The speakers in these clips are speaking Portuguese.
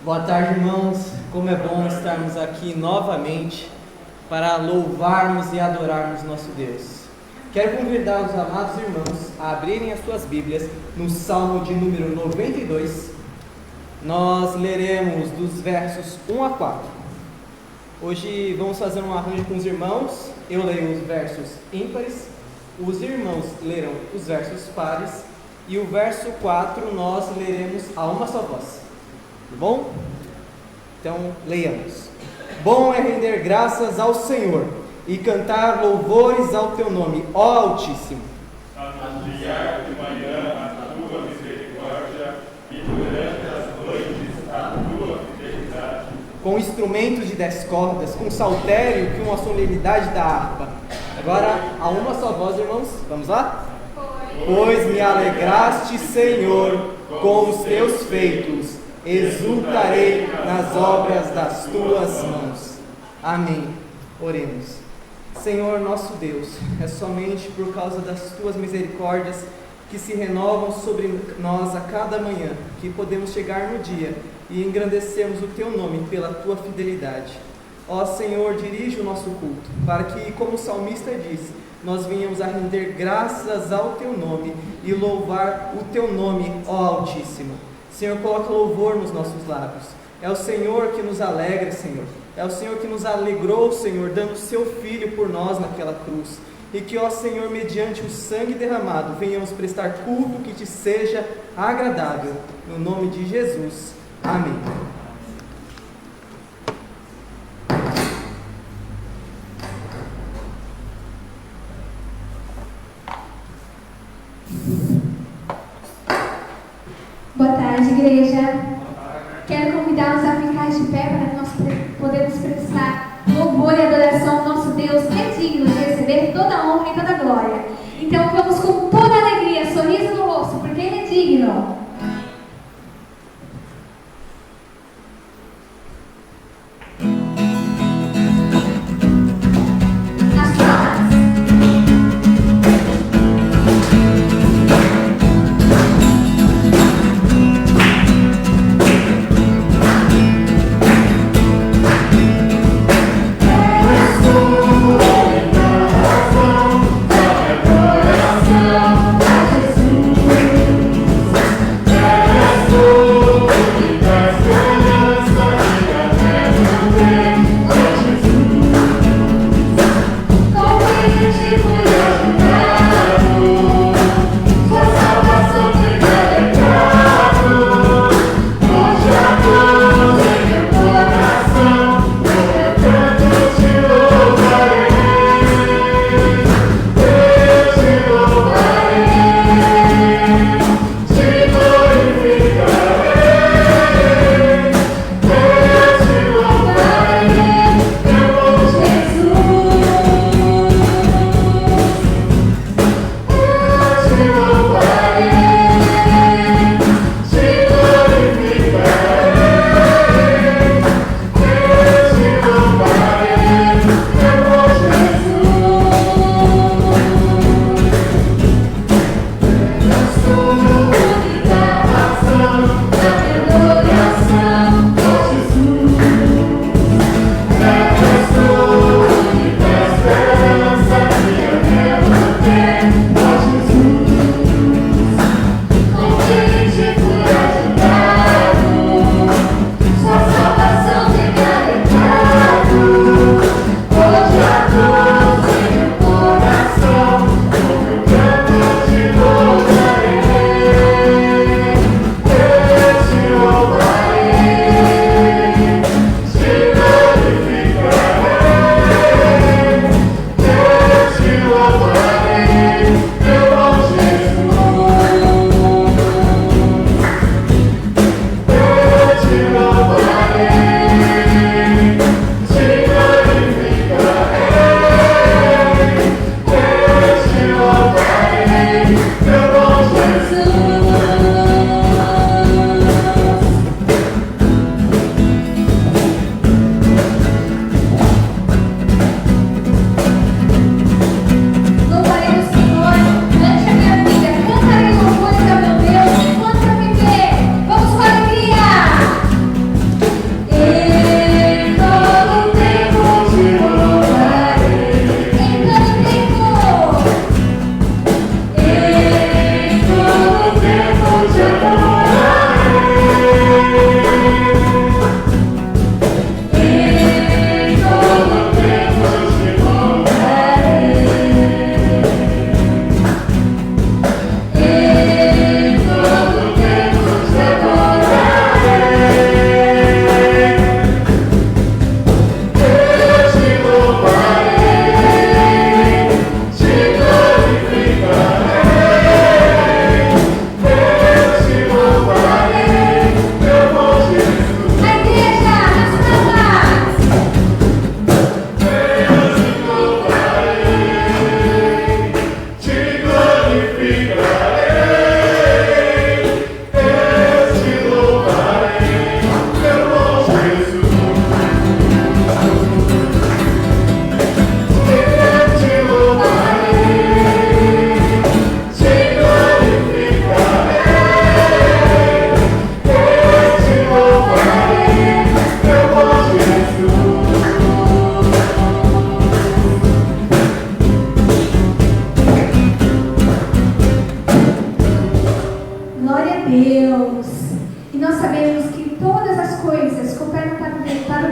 Boa tarde, irmãos. Como é bom estarmos aqui novamente para louvarmos e adorarmos nosso Deus. Quero convidar os amados irmãos a abrirem as suas Bíblias no Salmo de número 92. Nós leremos dos versos 1 a 4. Hoje vamos fazer um arranjo com os irmãos. Eu leio os versos ímpares, os irmãos lerão os versos pares e o verso 4 nós leremos a uma só voz. Tá bom? Então, leiamos. Bom é render graças ao Senhor e cantar louvores ao teu nome, ó Altíssimo. Anunciar de manhã a tua misericórdia e durante as noites a tua fidelidade. Com instrumentos de 10 cordas, com saltério, com a solenidade da harpa. Agora, a uma só voz, irmãos. Vamos lá? Pois me alegraste, Senhor, com os teus feitos. Exultarei nas obras das tuas mãos. Amém. Oremos. Senhor nosso Deus, é somente por causa das tuas misericórdias que se renovam sobre nós a cada manhã que podemos chegar no dia e engrandecermos o teu nome pela tua fidelidade. Ó Senhor, dirige o nosso culto, para que, como o salmista disse, nós venhamos a render graças ao teu nome e louvar o teu nome, ó Altíssimo. Senhor, coloca louvor nos nossos lábios. É o Senhor que nos alegra, Senhor. É o Senhor que nos alegrou, Senhor, dando o seu Filho por nós naquela cruz. E que, ó Senhor, mediante o sangue derramado, venhamos prestar culto que te seja agradável. No nome de Jesus. Amém. Boa tarde, igreja. Quero convidá-los a ficar de pé para que nós podemos prestar louvor e adoração ao nosso Deus, que é digno de receber toda a honra e toda a glória. Então vamos com toda a alegria, sorriso no rosto, porque Ele é digno. Coração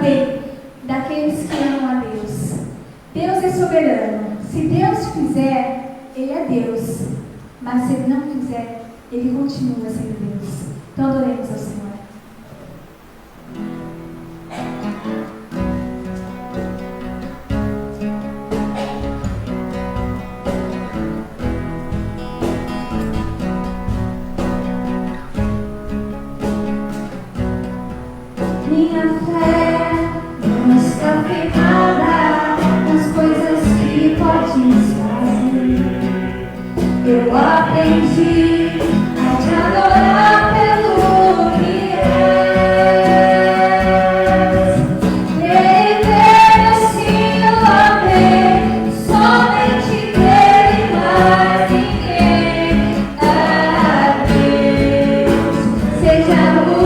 lei daqueles que amam a Deus. Deus é soberano. Se Deus fizer, Ele é Deus. Mas se Ele não fizer, Ele continua sendo Deus. Então adoremos ao Senhor. Minha fé não está firmada nas coisas que podes fazer. Eu aprendi a te adorar pelo que és. Creio sim, eu amei, somente dele, mais ninguém. A Deus seja o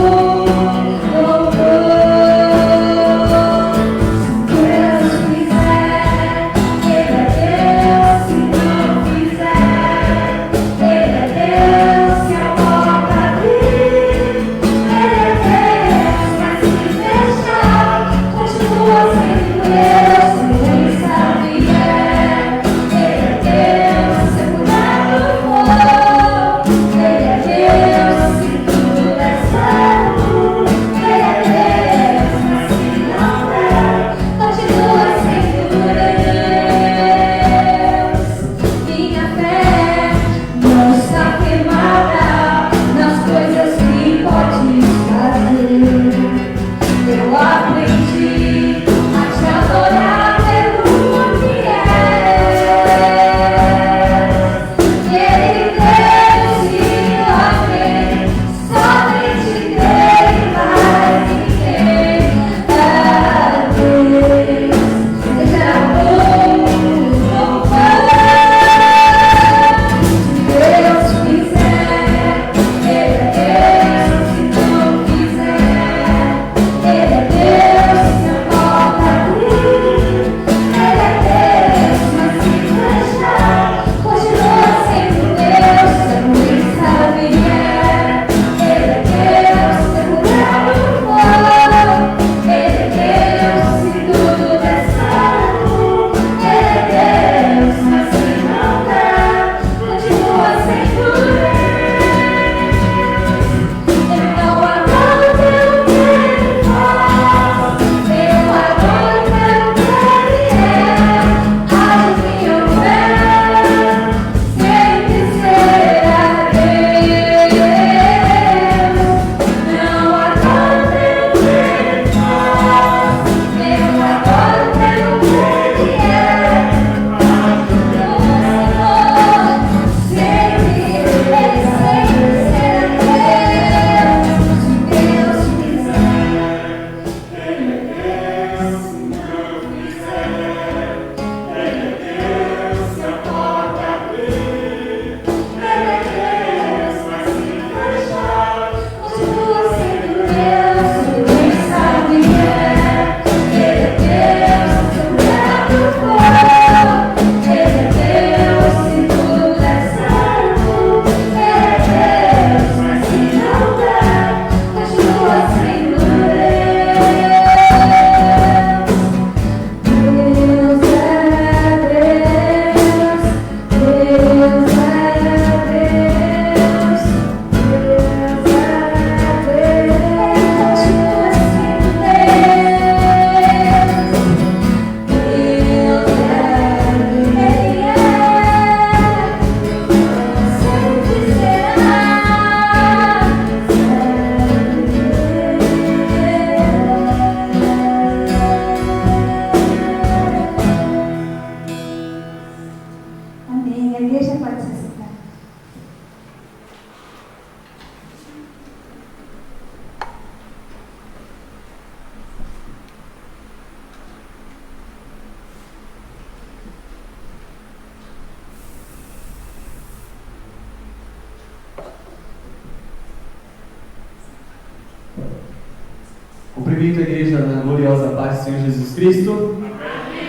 Cumprimento a igreja na gloriosa paz do Senhor Jesus Cristo.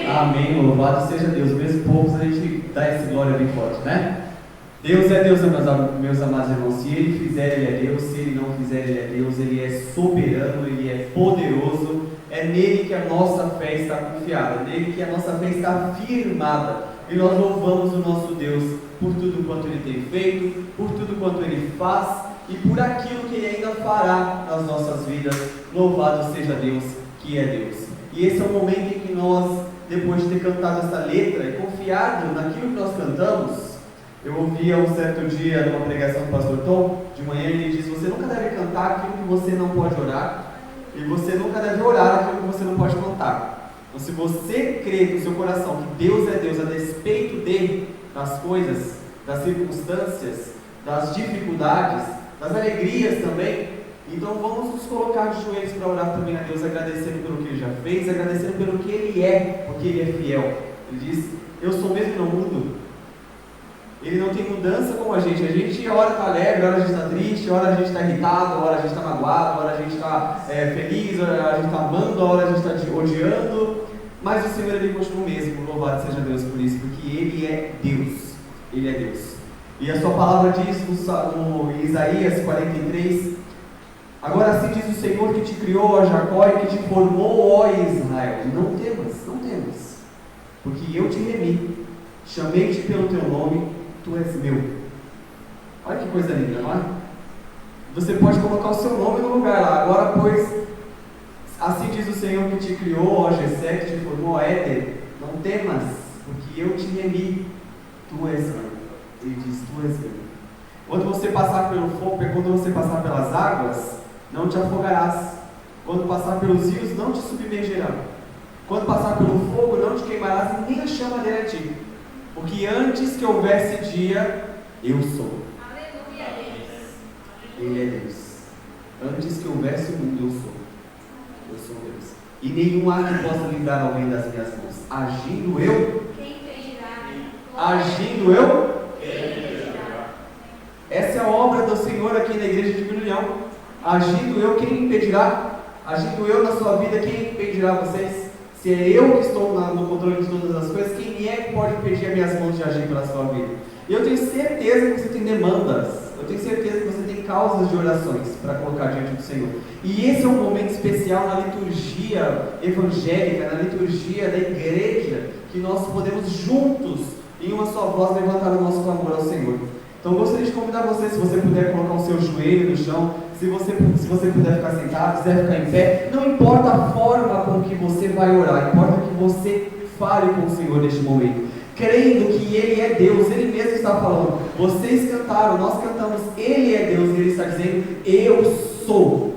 Amém. Amém. Louvado seja Deus. Mesmo poucos a gente dá essa glória bem forte, né? Deus é Deus, meus amados irmãos. Se Ele fizer, Ele é Deus. Se Ele não fizer, Ele é Deus. Ele é soberano, Ele é poderoso. É é nele que a nossa fé está confiada, é nele que a nossa fé está firmada. E nós louvamos o nosso Deus por tudo quanto Ele tem feito, por tudo quanto Ele faz e por aquilo que Ele ainda fará nas nossas vidas. Louvado seja Deus, que é Deus. E esse é o momento em que nós, depois de ter cantado essa letra e confiado naquilo que nós cantamos, eu ouvia um certo dia numa pregação do pastor Tom, de manhã ele diz: você nunca deve cantar aquilo que você não pode orar, e você nunca deve orar aquilo que você não pode cantar. Então, se você crê no seu coração que Deus é Deus a despeito das coisas, das circunstâncias, das dificuldades, das alegrias também, então vamos nos colocar de joelhos para orar também a Deus, agradecendo pelo que Ele já fez, agradecendo pelo que Ele é, porque Ele é fiel. Ele diz: eu sou mesmo no mundo. Ele não tem mudança como a gente ora está alegre, ora a gente está triste, ora a gente está irritado, ora a gente está magoado, ora a gente está feliz, ora a gente está amando, ora a gente está odiando, mas o Senhor Ele continua o mesmo. Louvado seja Deus por isso, porque Ele é Deus, Ele é Deus. E a sua palavra diz no Isaías 43: agora assim diz o Senhor que te criou, ó Jacó, e que te formou, ó Israel, não temas, porque eu te remi, chamei-te pelo teu nome, tu és meu. Olha que coisa linda, não é? Você pode colocar o seu nome no lugar lá. Agora, pois, assim diz o Senhor que te criou, ó Jessé, que te formou, ó Éder, não temas, porque eu te remi, tu és meu. Ele diz: tu és meu. Quando você passar pelo fogo, quando você passar pelas águas, não te afogarás. Quando passar pelos rios, não te submergerão. Quando passar pelo fogo, não te queimarás, e nem a chama dele a ti. Porque antes que houvesse dia, eu sou. Aleluia, Deus. Ele é Deus. Antes que houvesse o mundo, eu sou. Eu sou Deus. E nenhum há que possa livrar alguém das minhas mãos. Agindo eu, Quem impedirá? agindo eu, essa é a obra do Senhor aqui na igreja de Vila União. Agindo eu, quem impedirá? Agindo eu na sua vida, quem impedirá vocês? Se é eu que estou no controle de todas as coisas, quem é que pode impedir as minhas mãos de agir pela sua vida? E eu tenho certeza que você tem demandas, eu tenho certeza que você tem causas de orações para colocar diante do Senhor. E esse é um momento especial na liturgia evangélica, na liturgia da igreja, que nós podemos juntos, em uma só voz, levantar o nosso clamor ao Senhor. Então eu gostaria de convidar você, se você puder colocar o seu joelho no chão, se você puder ficar sentado, quiser ficar em pé, não importa a forma com que você vai orar, importa que você fale com o Senhor neste momento, crendo que Ele é Deus. Ele mesmo está falando, vocês cantaram, nós cantamos, Ele é Deus, e Ele está dizendo: eu sou.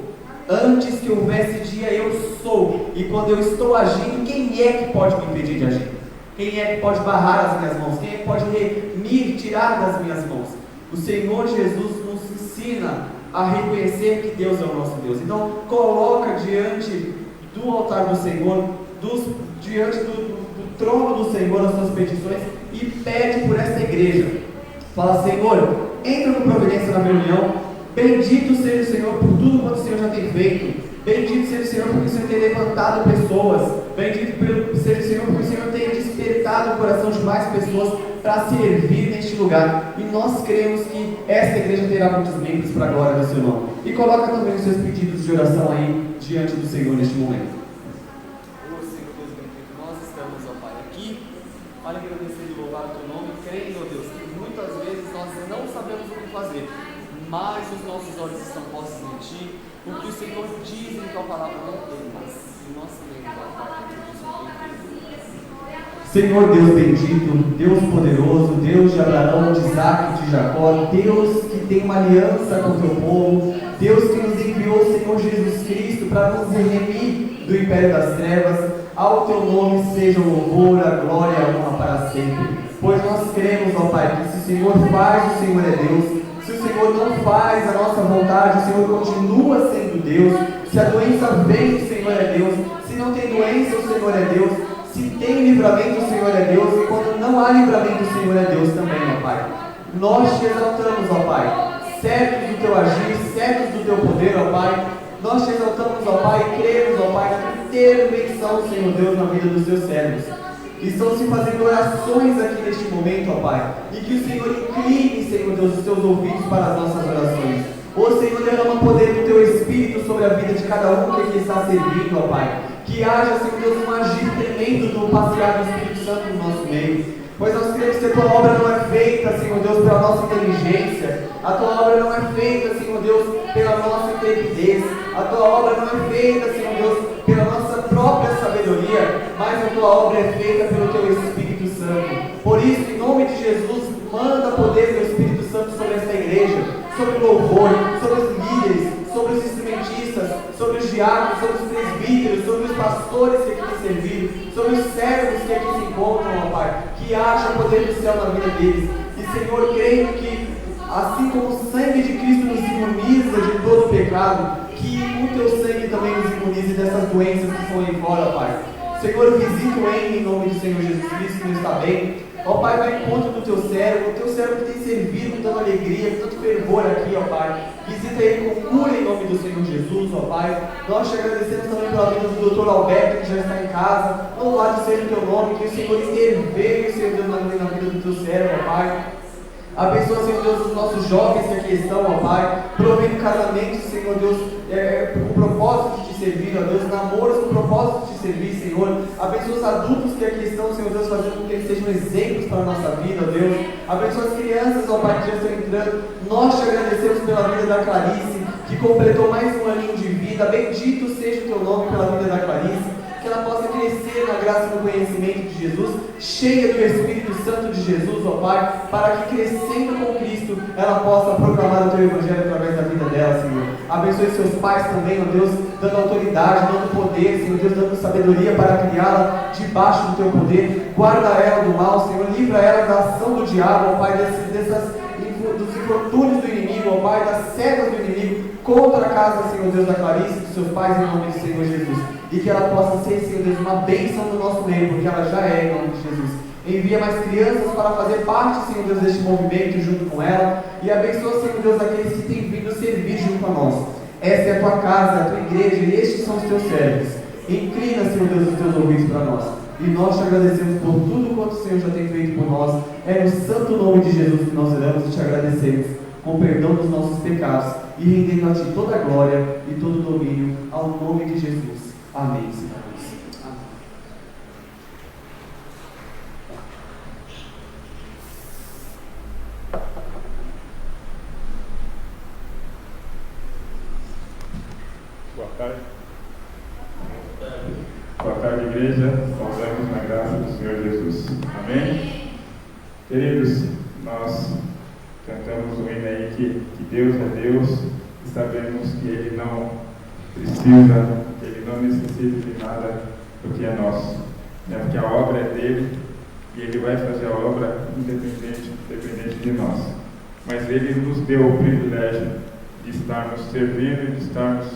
Antes que houvesse dia, eu sou. E quando eu estou agindo, quem é que pode me impedir de agir? Quem é que pode barrar as minhas mãos? Quem é que pode me tirar das minhas mãos? O Senhor Jesus nos ensina a reconhecer que Deus é o nosso Deus. Então, coloca diante do altar do Senhor, diante do trono do Senhor, as suas petições, e pede por esta igreja. Fala: Senhor, entra com providência na minha união. Bendito seja o Senhor por tudo quanto o Senhor já tem feito. Bendito seja o Senhor porque o Senhor tem levantado pessoas. Bendito seja o Senhor porque o Senhor tem despertado o coração de mais pessoas para servir neste lugar. E nós cremos que esta igreja terá muitos membros para a glória do seu nome. E coloca também os seus pedidos de oração aí diante do Senhor neste momento. Senhor Deus bendito, nós estamos, ó Pai, aqui para agradecer e louvar o teu nome, crendo, ó Deus, que muitas vezes nós não sabemos o que fazer, mas os nossos olhos estão postos em Ti. O que o Senhor diz em Tua palavra não tem mais. E nós cremos, ó Pai, que diz o que Senhor Deus bendito, Deus poderoso, Deus de Abraão, de Isaac e de Jacó, Deus que tem uma aliança com o teu povo, Deus que nos enviou, Senhor Jesus Cristo, para nos remir do império das trevas. Ao teu nome seja o louvor, a glória e a honra para sempre. Pois nós cremos, ó Pai, que se o Senhor faz, o Senhor é Deus. Se o Senhor não faz a nossa vontade, o Senhor continua sendo Deus. Se a doença vem, o Senhor é Deus. Se não tem doença, o Senhor é Deus. Se tem livramento, o Senhor é Deus. E quando não há livramento, o Senhor é Deus também, ó Pai. Nós te exaltamos, ó Pai, certos do teu agir, certos do teu poder, ó Pai. Nós te exaltamos, ó Pai, e cremos, ó Pai, na intervenção, Senhor Deus, na vida dos teus servos. Estão se fazendo orações aqui neste momento, ó Pai, e que o Senhor incline, Senhor Deus, os teus ouvidos para as nossas orações. Ô Senhor, derrama o poder do teu Espírito sobre a vida de cada um que aqui está servindo, ó Pai. Que haja, Senhor Deus, um agir tremendo do passear do Espírito Santo no nosso meio. Pois nós cremos que a tua obra não é feita, Senhor Deus, pela nossa inteligência. A tua obra não é feita, Senhor Deus, pela nossa intrepidez. A tua obra não é feita, Senhor Deus, pela nossa própria sabedoria, mas a tua obra é feita pelo teu Espírito Santo. Por isso, em nome de Jesus, manda poder do Espírito Santo sobre esta igreja, sobre o louvor, sobre os líderes, sobre os instrumentistas, sobre os diáconos, sobre os presbíteros, sobre os pastores que aqui têm servido, sobre os servos que aqui se encontram, ó Pai. Que haja o poder do céu na vida deles. E, Senhor, creio que, assim como o sangue de Cristo nos imuniza de todo pecado, que o teu sangue também nos imunize dessas doenças que estão aí fora, Pai. Senhor, visita o em nome do Senhor Jesus Cristo, que não está bem. Ó Pai, vai em encontro do teu servo que tem servido com tanta alegria, com tanto fervor aqui, ó Pai. Visita ele com cura em nome do Senhor Jesus, ó Pai. Nós te agradecemos também pela vida do Dr. Alberto, que já está em casa. Louvado seja o teu nome, que o Senhor interveio, Senhor Deus, na vida do teu servo, ó Pai. Abençoa, Senhor Deus, os nossos jovens que aqui estão, ó Pai, provendo casamento, Senhor Deus, com o propósito de te servir, ó Deus, namoros com o propósito de te servir, Senhor. Abençoa os adultos que aqui estão, Senhor Deus, fazendo com que eles sejam exemplos para a nossa vida, ó Deus. Abençoa as crianças, ó Pai, que já estão entrando. Nós te agradecemos pela vida da Clarice, que completou mais um aninho de vida. Bendito seja o teu nome pela vida da Clarice. Que ela possa crescer na graça e no conhecimento de Jesus, cheia do Espírito Santo de Jesus, ó Pai, para que crescendo com Cristo, ela possa proclamar o teu Evangelho através da vida dela, Senhor. Abençoe seus pais também, ó Deus, dando autoridade, dando poder, Senhor Deus, dando sabedoria para criá-la debaixo do teu poder. Guarda ela do mal, Senhor, livra ela da ação do diabo, ó Pai, dos infortúnios do inimigo, ó Pai, das setas do inimigo, contra a casa, Senhor Deus, da Clarice e dos seus pais, em nome do Senhor Jesus. E que ela possa ser, Senhor Deus, uma bênção no nosso meio, porque ela já é, em nome de Jesus. Envia mais crianças para fazer parte, Senhor Deus, deste movimento junto com ela. E abençoa, Senhor Deus, aqueles que têm vindo servir junto a nós. Esta é a tua casa, a tua igreja, e estes são os teus servos. Inclina, Senhor Deus, os teus ouvidos para nós. E nós te agradecemos por tudo quanto o Senhor já tem feito por nós. É no santo nome de Jesus que nós oramos e te agradecemos, com perdão dos nossos pecados, e rendendo a ti toda a glória e todo o domínio, ao nome de Jesus. Amém, Senhor. Amém. Boa tarde. Boa tarde, igreja. Saudamos na graça do Senhor Jesus. Amém? Queridos, nós cantamos o hino aí que Deus é Deus e sabemos que Ele não precisa, que Ele não necessita de nada do que é nosso, né? Porque a obra é dele e Ele vai fazer a obra independente de nós. Mas Ele nos deu o privilégio de estarmos servindo e de estarmos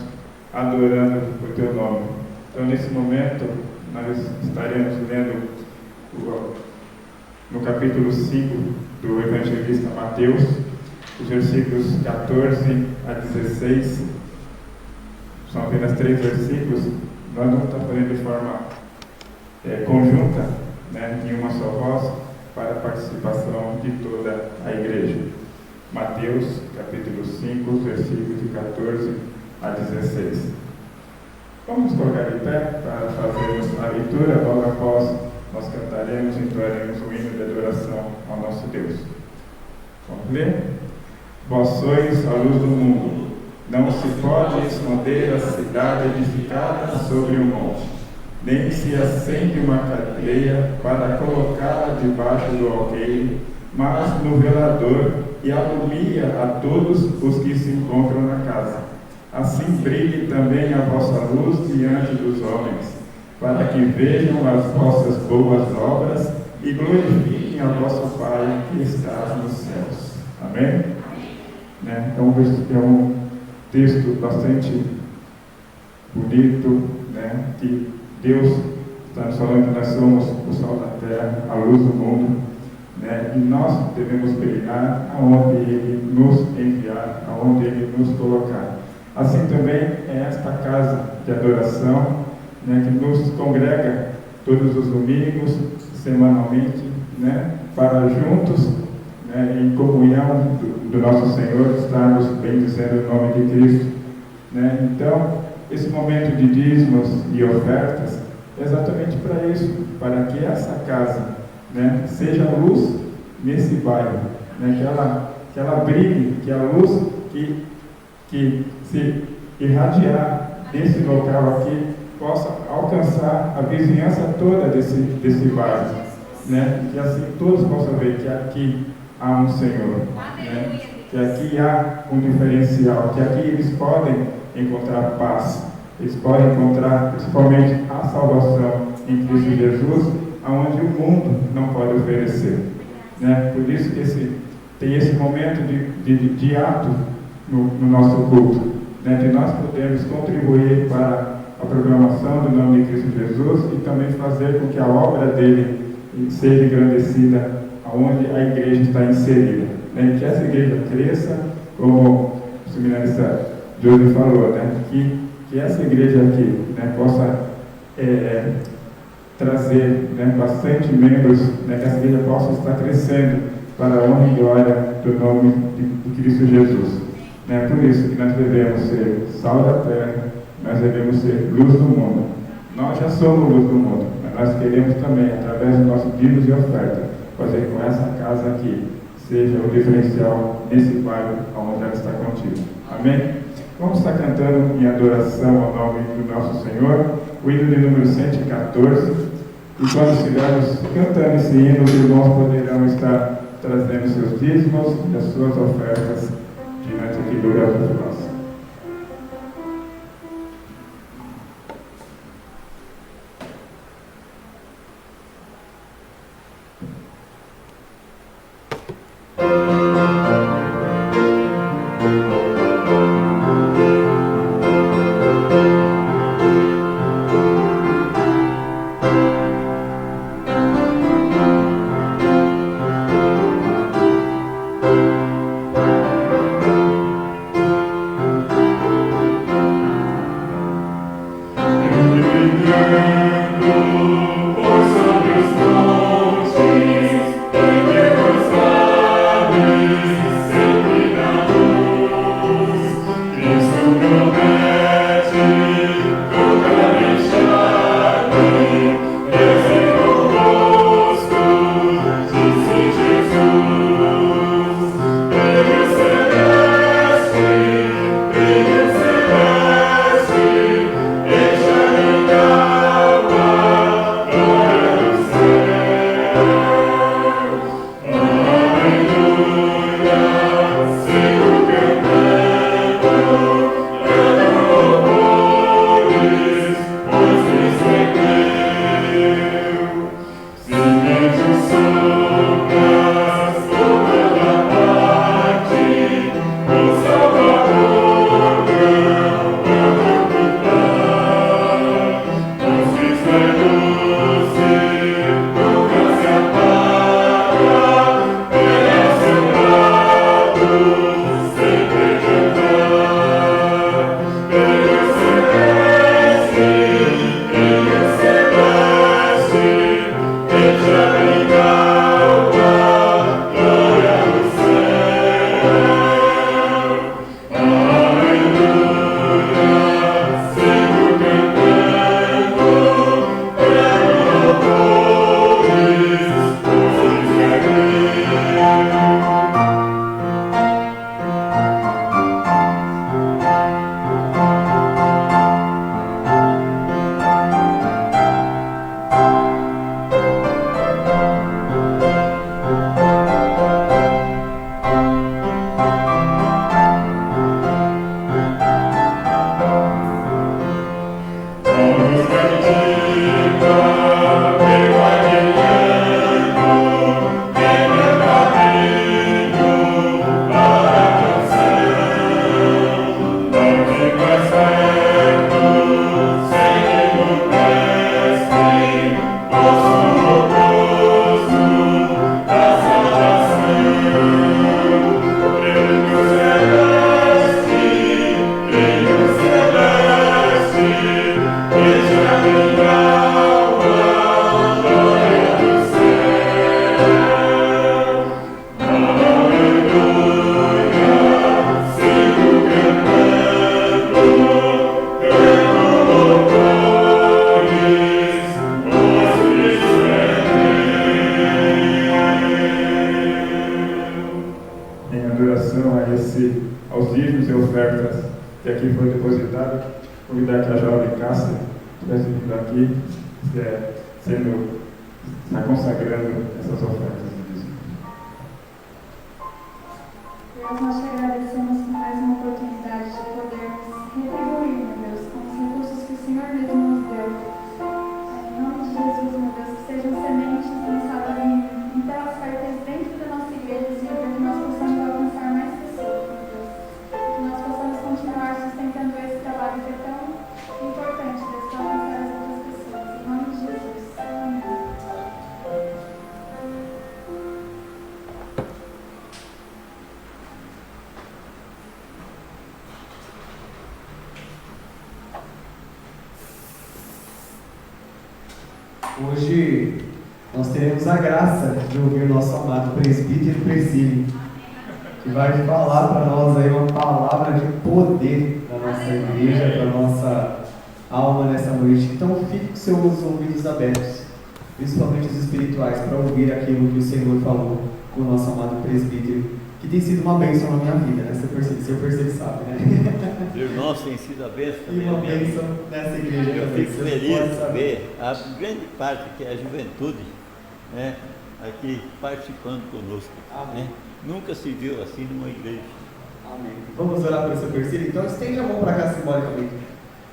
adorando o Teu nome. Então, nesse momento, nós estaremos lendo no capítulo 5 do evangelista Mateus, os versículos 14 a 16. São apenas 3 versículos. Nós vamos estar fazendo de forma conjunta, né, em uma só voz, para a participação de toda a igreja. Mateus, capítulo 5, versículos de 14 a 16. Vamos colocar de pé para fazermos a leitura. Logo após, nós cantaremos e entoaremos o hino de adoração ao nosso Deus. Vamos ler? Vós sois a luz do mundo. Não se pode esconder a cidade edificada sobre um monte, nem se acende uma candeia para colocá-la debaixo do alqueire, mas no velador, e alumia a todos os que se encontram na casa. Assim brilhe também a vossa luz diante dos homens, para que vejam as vossas boas obras e glorifiquem a vosso Pai que está nos céus. Amém? Né? É um texto bastante bonito, né? Que Deus está nos falando que nós somos o sol da terra, a luz do mundo, né? E nós devemos brilhar aonde Ele nos enviar, aonde Ele nos colocar. Assim também é esta casa de adoração, né, que nos congrega todos os domingos, semanalmente, né, para juntos, né, em comunhão do nosso Senhor, estarmos bendizendo o nome de Cristo. Né? Então, esse momento de dízimos e ofertas é exatamente para isso, para que essa casa, né, seja luz nesse bairro, né, que ela brilhe, que a luz que se irradiar desse local aqui possa alcançar a vizinhança toda desse bairro, né, que assim todos possam ver que aqui há um Senhor, né, que aqui há um diferencial, que aqui eles podem encontrar paz, eles podem encontrar principalmente a salvação em Cristo Jesus, aonde o mundo não pode oferecer, né? Por isso que tem esse momento de ato no nosso culto, né? De nós podermos contribuir para a programação do nome de Cristo Jesus e também fazer com que a obra dele seja engrandecida aonde a igreja está inserida, né? Que essa igreja cresça, como o seminarista José falou, né? Que essa igreja aqui, né, possa trazer, né, bastante membros, né, que essa igreja possa estar crescendo para a honra e glória do nome de Cristo Jesus. Né? Por isso que nós devemos ser sal da terra, nós devemos ser luz do mundo. Nós já somos luz do mundo, mas nós queremos também, através dos nossos dízimos e ofertas, fazer com essa casa aqui seja o diferencial nesse bairro onde ela está contida. Amém? Vamos estar cantando em adoração ao nome do nosso Senhor, o hino de número 114. E quando estivermos cantando esse hino, os irmãos poderão estar trazendo seus dízimos e as suas ofertas diante aqui do altar de nós. Celeste, aqui foi depositado, convidar que a jovem Cássia estivesse vindo aqui, está consagrando essas ofertas. Deus, nós te agradecemos por mais uma oportunidade de podermos retribuir, meu Deus, com os recursos que o Senhor mesmo nos deu. Em nome de Jesus, meu Deus, que sejam sementes lançadas em belas cartas dentro da nossa igreja, Senhor, para que nós possamos alcançar mais pessoas, meu Deus. E que nós possamos continuar sustentando esse trabalho que é tão importante, Deus, para alcançar as outras pessoas. Em nome de Jesus. Amém. Hoje nós teremos a graça de ouvir o nosso amado presbítero Persílio, que vai falar para nós aí uma palavra de poder da nossa igreja, para a nossa alma nessa noite. Então fique com seus ouvidos abertos, principalmente os espirituais, para ouvir aquilo que o Senhor falou com o nosso amado presbítero, que tem sido uma bênção na minha vida, né? Seu Persílio sabe, né? Irmãos, tem sido a bênção E uma bênção nessa igreja. Eu também, fico vocês feliz podem de saber. ver a grande parte que é a juventude, né, aqui participando conosco. Amém. Né? Nunca se viu assim numa igreja. Amém. Vamos orar pelo seu Persílio? Então estende a mão para cá simbolicamente.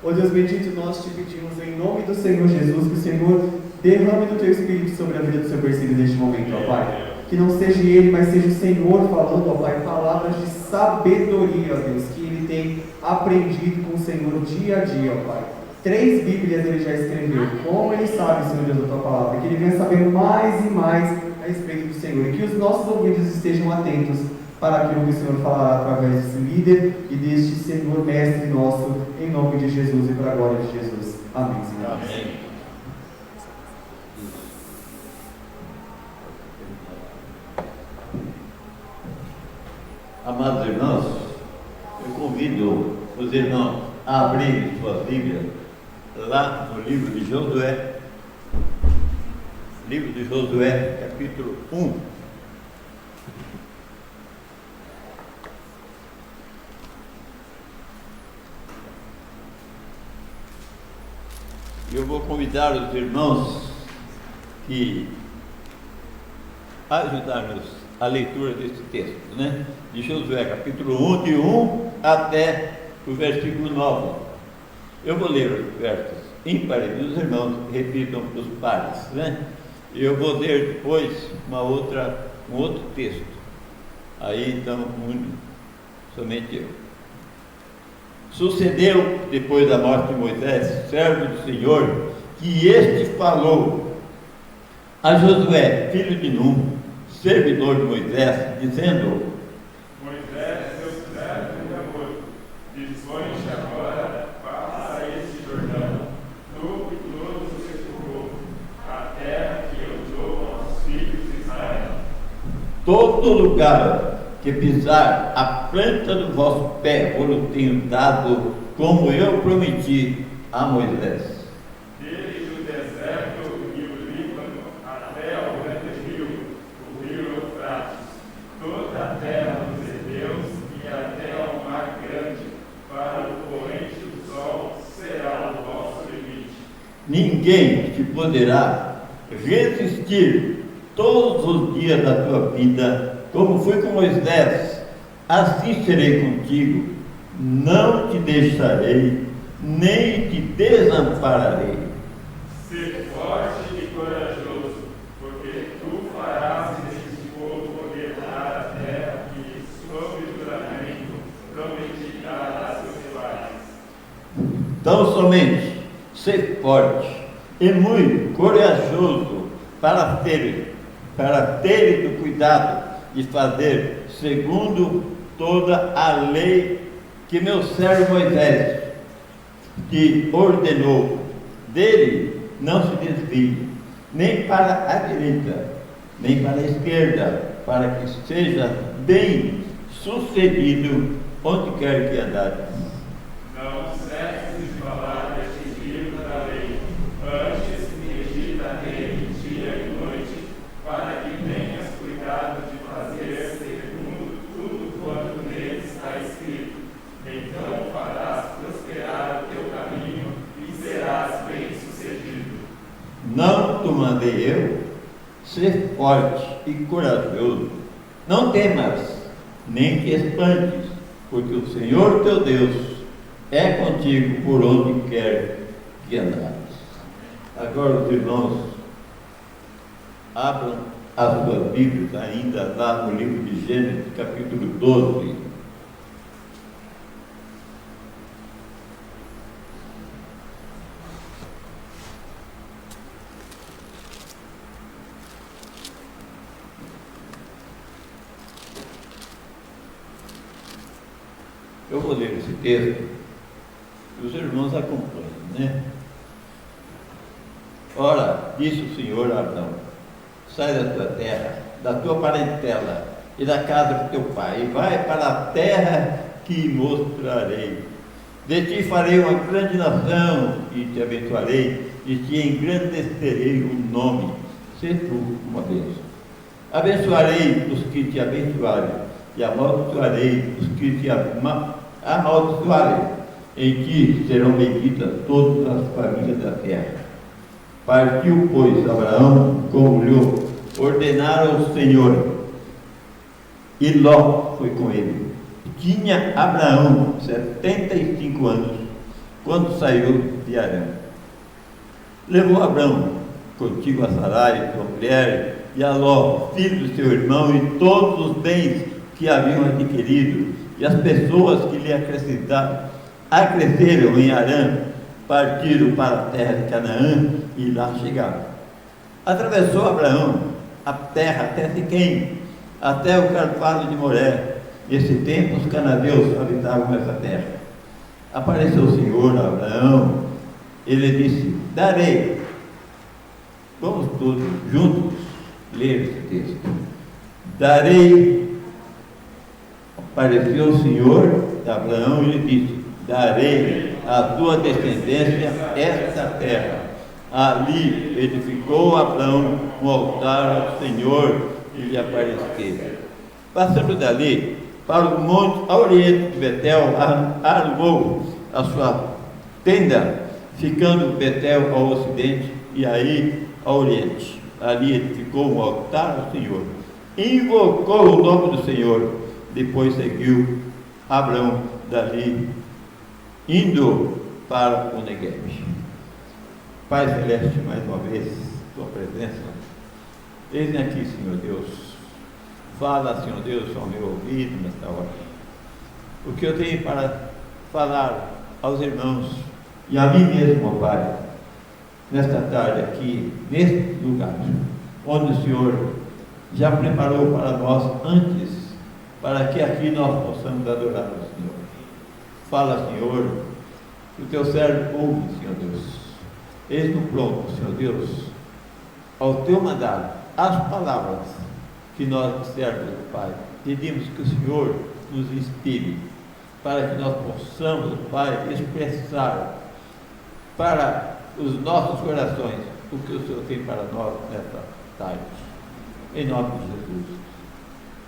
Ó Deus bendito, nós te pedimos em nome do Senhor Jesus, que o Senhor derrame do teu Espírito sobre a vida do seu Persílio neste momento, ó Pai. Que não seja ele, mas seja o Senhor falando, ó Pai, palavras de sabedoria, ó Deus, que ele tem aprendido com o Senhor dia a dia, ó Pai. 3 Bíblias ele já escreveu. Como ele sabe, Senhor Deus, da tua palavra, que ele venha saber mais e mais a respeito do Senhor, e que os nossos ouvidos estejam atentos para aquilo que o Senhor falará através desse líder e deste Senhor Mestre nosso, em nome de Jesus e para a glória de Jesus. Amém, Senhor. Amém. Amados irmãos, eu convido os irmãos a abrirem suas Bíblias lá no livro de Josué. Livro de Josué, capítulo 1. Eu vou convidar os irmãos que ajudarem-nos a leitura desse texto, né? De Josué, capítulo 1, de 1 até o versículo 9. Eu vou ler os versos ímpares e os irmãos repitam os pares, né? Eu vou ler depois um outro texto. Aí então, somente eu. Sucedeu, depois da morte de Moisés, servo do Senhor, que este falou a Josué, filho de Num, servidor de Moisés, dizendo: Moisés, seu servo de amor, dispõe-te agora, passa este Jordão, tu e todos os seus povo, a terra que eu dou aos filhos de Israel. todo lugar que pisar a planta do vosso pé, vos tenho dado, como eu prometi a Moisés. Desde o deserto e o Líbano até o grande rio, o rio Eufrates, toda a terra dos heteus e até ao mar grande, para o poente do sol será o vosso limite. Ninguém te poderá resistir todos os dias da tua vida, como foi com Moisés, assim serei contigo, não te deixarei, nem te desampararei. Ser forte e corajoso, porque tu farás este povo herdar a terra que, sob juramento, prometi dar a seus pais. Tão somente ser forte e muito corajoso para ter o cuidado de fazer segundo toda a lei que meu servo Moisés te ordenou. Dele não se desvie, nem para a direita, nem para a esquerda, para que seja bem sucedido onde quer que andares. Não cesses de falar deste livro da lei, antes medita nele dia e noite, para que tenhas cuidado de fazer segundo tudo quanto nele está escrito. Então farás Não te mandei eu? Ser forte e corajoso. Não temas, nem te espantes, porque o Senhor teu Deus é contigo por onde quer que andares. Agora, os irmãos, abram as suas Bíblias ainda lá no livro de Gênesis, capítulo 12. Eu vou ler esse texto e os irmãos acompanham, né? Ora, disse o Senhor a Abraão: sai da tua terra, da tua parentela e da casa do teu pai, e vai para a terra que mostrarei. De ti farei uma grande nação, e te abençoarei, e te engrandecerei o nome. Sê tu uma bênção. Abençoarei os que te abençoarem, e amaldiçoarei os que te amaldiçoarem. Em ti serão benditas todas as famílias da terra. Partiu, pois, Abraão, como lhe ordenara o Senhor, e Ló foi com ele. Tinha Abraão 75 anos, quando saiu de Harã. Levou Abraão contigo a Sarai, sua mulher, e a Ló, filho do seu irmão, e todos os bens que haviam adquirido, e as pessoas que lhe acresceram em Harã, partiram para a terra de Canaã e lá chegaram. Atravessou Abraão a terra até Siquém, até o carvalho de Moré. Nesse tempo os cananeus habitavam essa terra. Apareceu o Senhor a Abraão, ele disse: darei. Vamos todos juntos ler esse texto. Darei. Apareceu o Senhor a Abraão e lhe disse: darei à tua descendência esta terra. Ali edificou Abraão um altar ao Senhor e lhe apareceu. Passando dali para o monte ao oriente de Betel, armou a sua tenda, ficando Betel ao ocidente e aí ao oriente. Ali edificou um altar ao Senhor, invocou o nome do Senhor. Depois seguiu Abraão dali, indo para o Negueb. Pai Celeste, mais uma vez, tua presença, eis-me aqui, Senhor Deus. Fala, Senhor Deus, ao meu ouvido nesta hora. O que eu tenho para falar aos irmãos e a mim mesmo, ó Pai, nesta tarde aqui, neste lugar, onde o Senhor já preparou para nós antes, para que aqui nós possamos adorar o Senhor. Fala, Senhor, que o teu servo ouve, Senhor Deus. Eis-no pronto, Senhor Deus, ao teu mandado, as palavras que nós dissemos, Pai. Pedimos que o Senhor nos inspire, para que nós possamos, Pai, expressar para os nossos corações o que o Senhor tem para nós nesta tarde. Em nome de Jesus.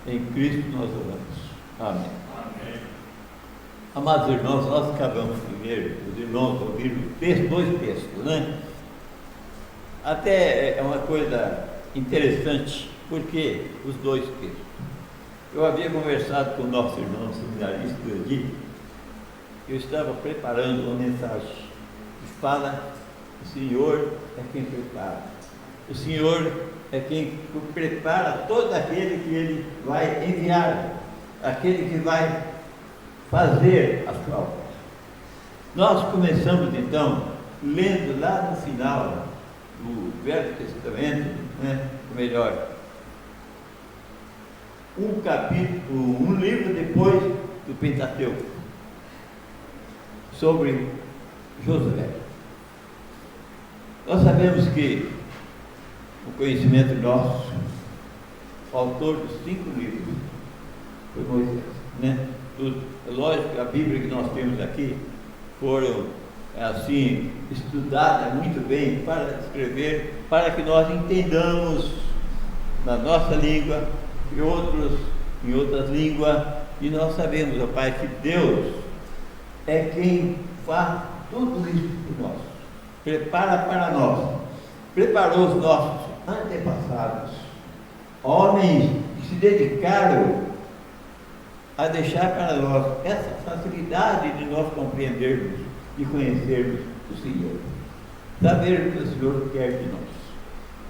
Em Cristo nós oramos. Amém. Amém. Amados irmãos, nós acabamos de ler, os irmãos ouviram dois textos, né? Até é uma coisa interessante, porque os dois textos. Eu havia conversado com o nosso irmão seminarista ali, eu estava preparando uma mensagem que fala: o Senhor é quem prepara. O Senhor é quem prepara todo aquele que Ele vai enviar, aquele que vai fazer a sua obra. Nós começamos então lendo lá no final do Velho Testamento, né, ou melhor, um capítulo, um livro depois do Pentateuco, sobre Josué. Nós sabemos que o conhecimento nosso, o autor dos 5 livros, foi Moisés, né? Lógico, a Bíblia que nós temos aqui foram assim estudadas muito bem para escrever, para que nós entendamos na nossa língua e outros em outras línguas, e nós sabemos, ó Pai, que Deus é quem faz tudo isso por nós, prepara para nós preparou os nossos antepassados, homens que se dedicaram a deixar para nós essa facilidade de nós compreendermos e conhecermos o Senhor, saber o que o Senhor quer de nós.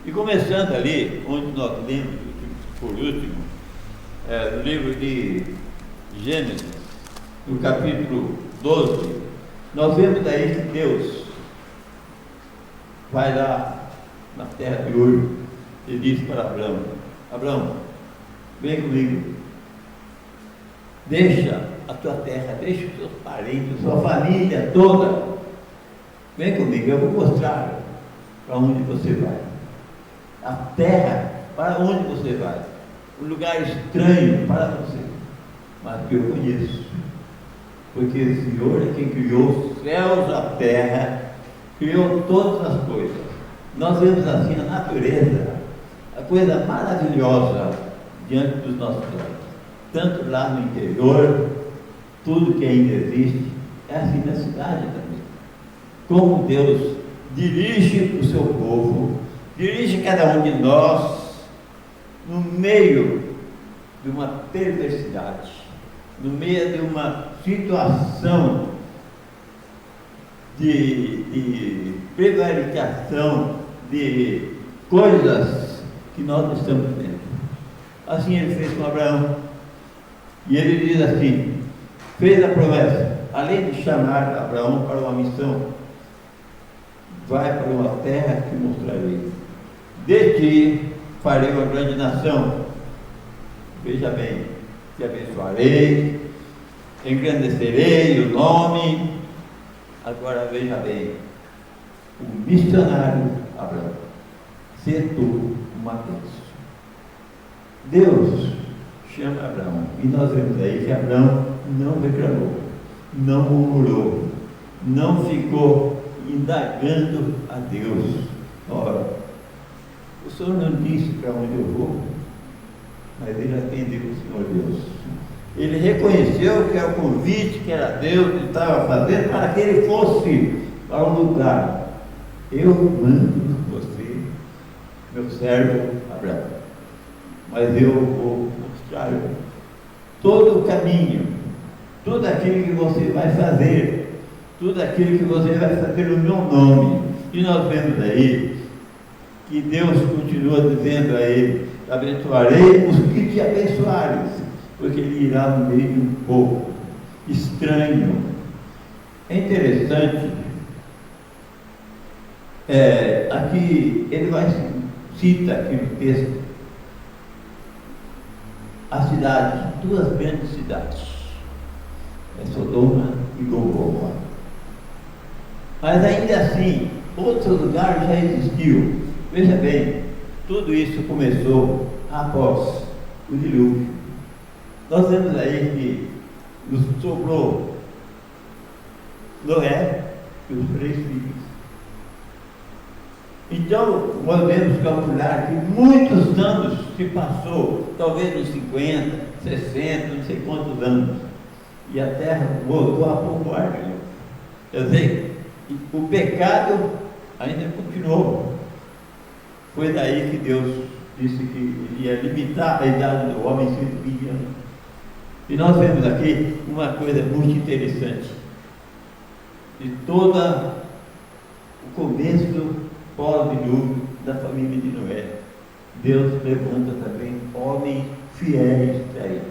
E começando ali, onde nós lemos, por último, no livro de Gênesis, no capítulo 12, nós vemos aí que Deus vai lá na terra de Ur e diz para Abraão: Abraão, vem comigo, deixa a tua terra, deixa os teus parentes, sua família toda, vem comigo, eu vou mostrar para onde você vai, a terra para onde você vai, um lugar estranho para você, mas que eu conheço, porque o Senhor é quem criou os céus, a terra, criou todas as coisas. Nós vemos assim a natureza, a coisa maravilhosa diante dos nossos olhos, tanto lá no interior, tudo que ainda existe, é assim na cidade também. Como Deus dirige o seu povo, dirige cada um de nós no meio de uma perversidade, no meio de uma situação de prevaricação, de coisas que nós não estamos vendo. Assim ele fez com Abraão, e ele diz assim, fez a promessa, além de chamar Abraão para uma missão, vai para uma terra que mostrarei, de ti farei uma grande nação, veja bem, te abençoarei, engrandecerei o nome. Agora veja bem, o missionário Abraão, ser tu uma bênção. Deus chama Abraão, e nós vemos aí que Abraão não reclamou, não murmurou, não ficou indagando a Deus. Ora, o Senhor não disse para onde eu vou, mas ele atendeu o Senhor Deus. Ele reconheceu que era o convite que era Deus que estava fazendo para que ele fosse para um lugar. Eu mando você, meu servo Abraão, mas eu vou mostrar todo o caminho, tudo aquilo que você vai fazer, tudo aquilo que você vai fazer no meu nome. E nós vemos aí que Deus continua dizendo a ele: abençoarei os que te abençoarem, porque ele irá no meio de um povo estranho. É interessante, aqui ele cita aqui no texto a cidade, duas grandes cidades, Sodoma e Gomorra. Mas ainda assim, outros lugares já existiam. Veja bem, tudo isso começou após o dilúvio. Nós vemos aí que nos sobrou Noé e os 3 filhos. Então, podemos calcular que muitos anos se passou, talvez uns 50, 60, não sei quantos anos, e a terra voltou a povoar. Eu sei, o pecado ainda continuou. Foi daí que Deus disse que ia limitar a idade do homem 120 anos. E nós vemos aqui uma coisa muito interessante, de todo o começo pós-dilúvio da família de Noé. Deus levanta também homens fiéis a ele,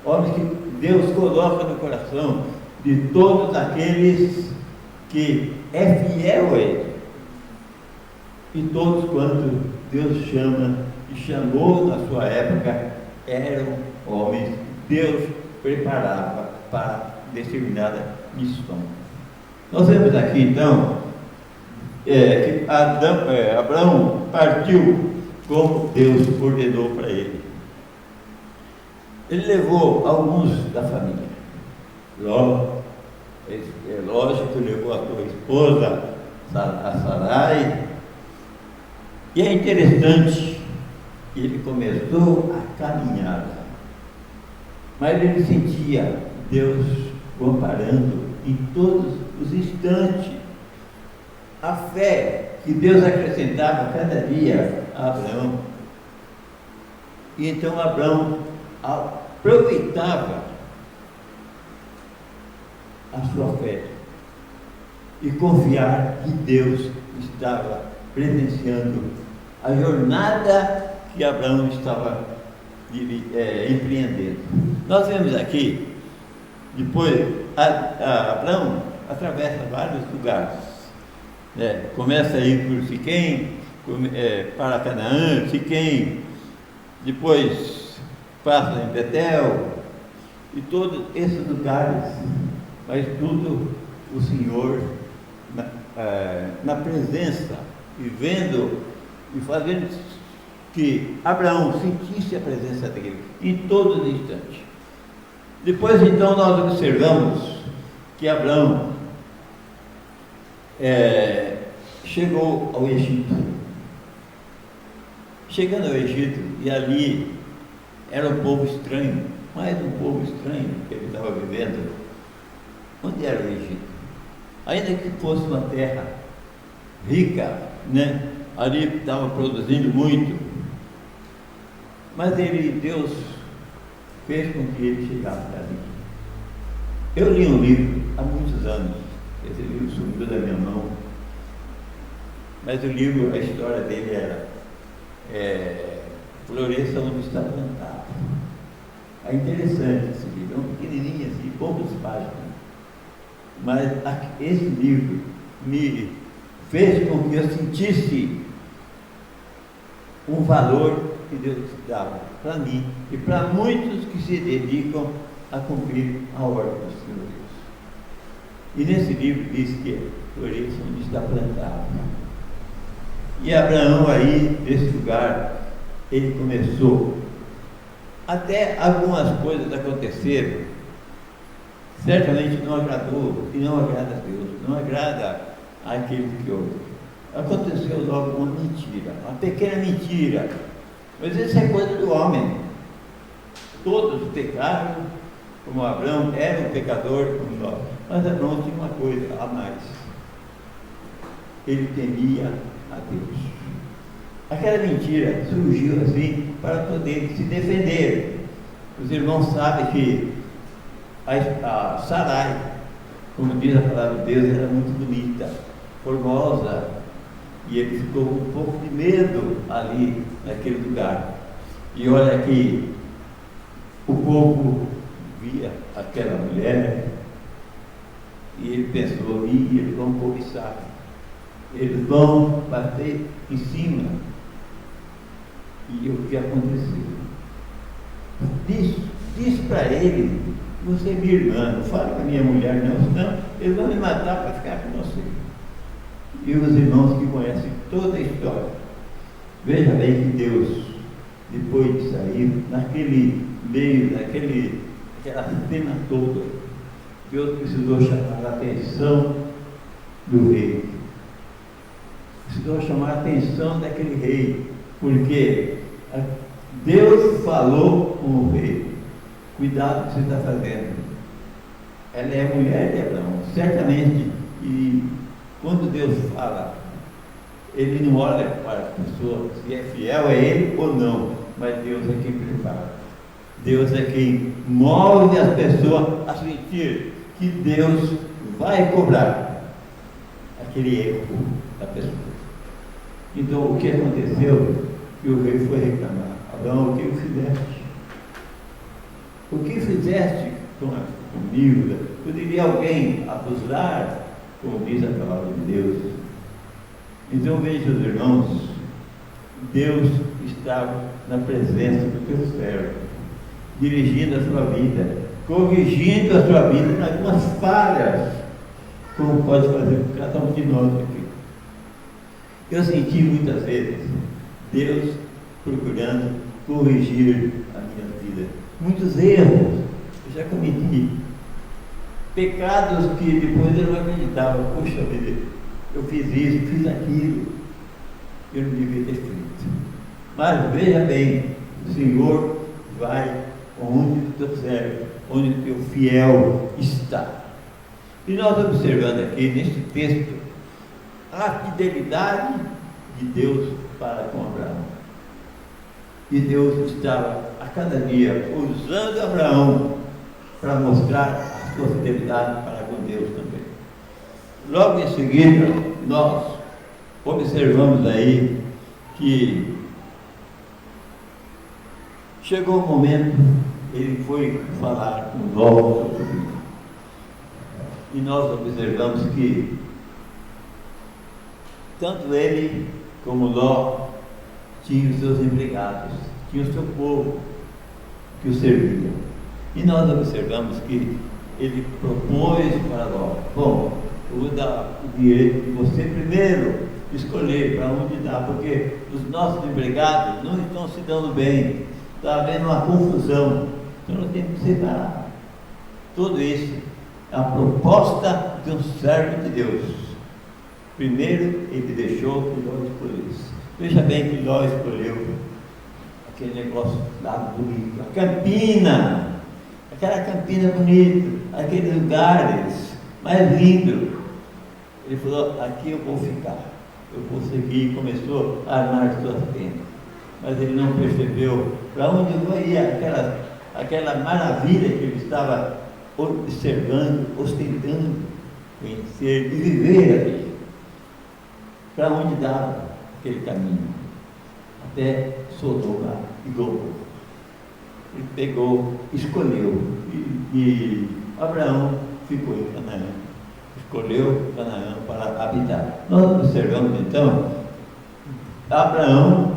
homens que Deus coloca no coração de todos aqueles que é fiel a ele. E todos quantos Deus chama e chamou na sua época eram homens que Deus preparava para determinada missão. Nós vemos aqui então que Abraão partiu como Deus ordenou para ele. Ele levou alguns da família. Ló, é lógico, levou a sua esposa, a Sarai. E é interessante que ele começou a caminhada, mas ele sentia Deus o amparando em todos os instantes. A fé que Deus acrescentava cada dia a Abraão. E então Abraão aproveitava a sua fé e confiar que Deus estava presenciando a jornada que Abraão estava empreendendo. Nós vemos aqui, depois, Abraão atravessa vários lugares. Começa a ir por Siquém, para Canaã, Siquém, depois passa em Betel, e todos esses lugares, mas tudo o Senhor na presença, e vendo e fazendo que Abraão sentisse a presença dele em todos os instantes. Depois então nós observamos que Abraão chegou ao Egito. Chegando ao Egito, e ali era um povo estranho, mais um povo estranho que ele estava vivendo. Onde era o Egito? Ainda que fosse uma terra rica, né? Ali estava produzindo muito, mas Deus fez com que ele chegasse ali. Eu li um livro há muitos anos, esse livro sumiu da minha mão, mas o livro, a história dele era Floresça onde está plantado. É interessante esse livro, é um pequenininho assim, poucas páginas, mas esse livro me fez com que eu sentisse um valor que Deus dava para mim e para muitos que se dedicam a cumprir a ordem do Senhor Deus. E nesse livro diz que floresça onde está plantado. E Abraão aí, nesse lugar, ele começou. Até algumas coisas aconteceram, certamente não agradou, e não agrada a Deus, não agrada àquele que ouve. Aconteceu logo uma mentira, uma pequena mentira, mas isso é coisa do homem. Todos pecaram, como Abraão era um pecador como nós, mas Abraão tinha uma coisa a mais: ele temia a Deus. Aquela mentira surgiu assim para poder se defender. Os irmãos sabem que a Sarai, como diz a palavra de Deus, era muito bonita, formosa, e ele ficou com um pouco de medo ali naquele lugar. E olha que o povo via aquela mulher e ele pensou: eles vão cobiçar, eles vão bater em cima. E o que aconteceu? Diz para ele: você é minha irmã, não fale para minha mulher não, senão eles vão me matar para ficar com você. E os irmãos que conhecem toda a história, veja bem que Deus, depois de sair, naquele meio, aquela cena toda, Deus precisou chamar a atenção do rei. Precisou chamar a atenção daquele rei, porque Deus falou com o rei: cuidado com o que você está fazendo. Ela é a mulher de Abraão, certamente, e quando Deus fala, ele não olha para a pessoa se é fiel a ele ou não, mas Deus é quem prepara. Deus é quem move as pessoas a sentir que Deus vai cobrar aquele erro da pessoa. Então, o que aconteceu? Que o rei foi reclamar: Abraão, o que fizeste? O que fizeste comigo? Poderia alguém abusar, como diz a palavra de Deus? Então veja, os irmãos, Deus estava na presença do teu servo, dirigindo a sua vida, corrigindo a sua vida em algumas falhas, como pode fazer com cada um de nós aqui. Eu senti muitas vezes Deus procurando corrigir a minha vida. Muitos erros eu já cometi, pecados que depois eu não acreditava. Poxa vida, eu fiz isso, fiz aquilo, eu não devia ter feito. Mas veja bem, o Senhor vai onde o teu servo, onde o teu fiel está. E nós observando aqui neste texto, a fidelidade de Deus para com Abraão. E Deus estava a cada dia usando Abraão para mostrar a sua fidelidade para com Deus também. Logo em seguida, nós observamos aí que chegou o momento, ele foi falar com Ló, e nós observamos que tanto ele como Ló tinham os seus empregados, tinham o seu povo que o servia. E nós observamos que ele propôs para Ló: bom, eu vou dar o direito de você primeiro escolher para onde dá, porque os nossos empregados não estão se dando bem, está havendo uma confusão, então nós temos que separar. Tudo isso é a proposta de um servo de Deus. Primeiro ele deixou que Ló escolhesse. Veja bem que Ló escolheu aquele negócio lá bonito, a campina, aquela campina bonita, aqueles lugares mais lindos. Ele falou: aqui eu vou ficar, eu vou seguir. Começou a armar suas tendas, mas ele não percebeu para onde ia aquela maravilha que ele estava observando, ostentando, conhecer e viver ali. Para onde dava aquele caminho? Até Sodoma e Gomorra. Ele pegou, escolheu, e Abraão ficou em Canaã. Escolheu Canaã para habitar. Nós observamos então Abraão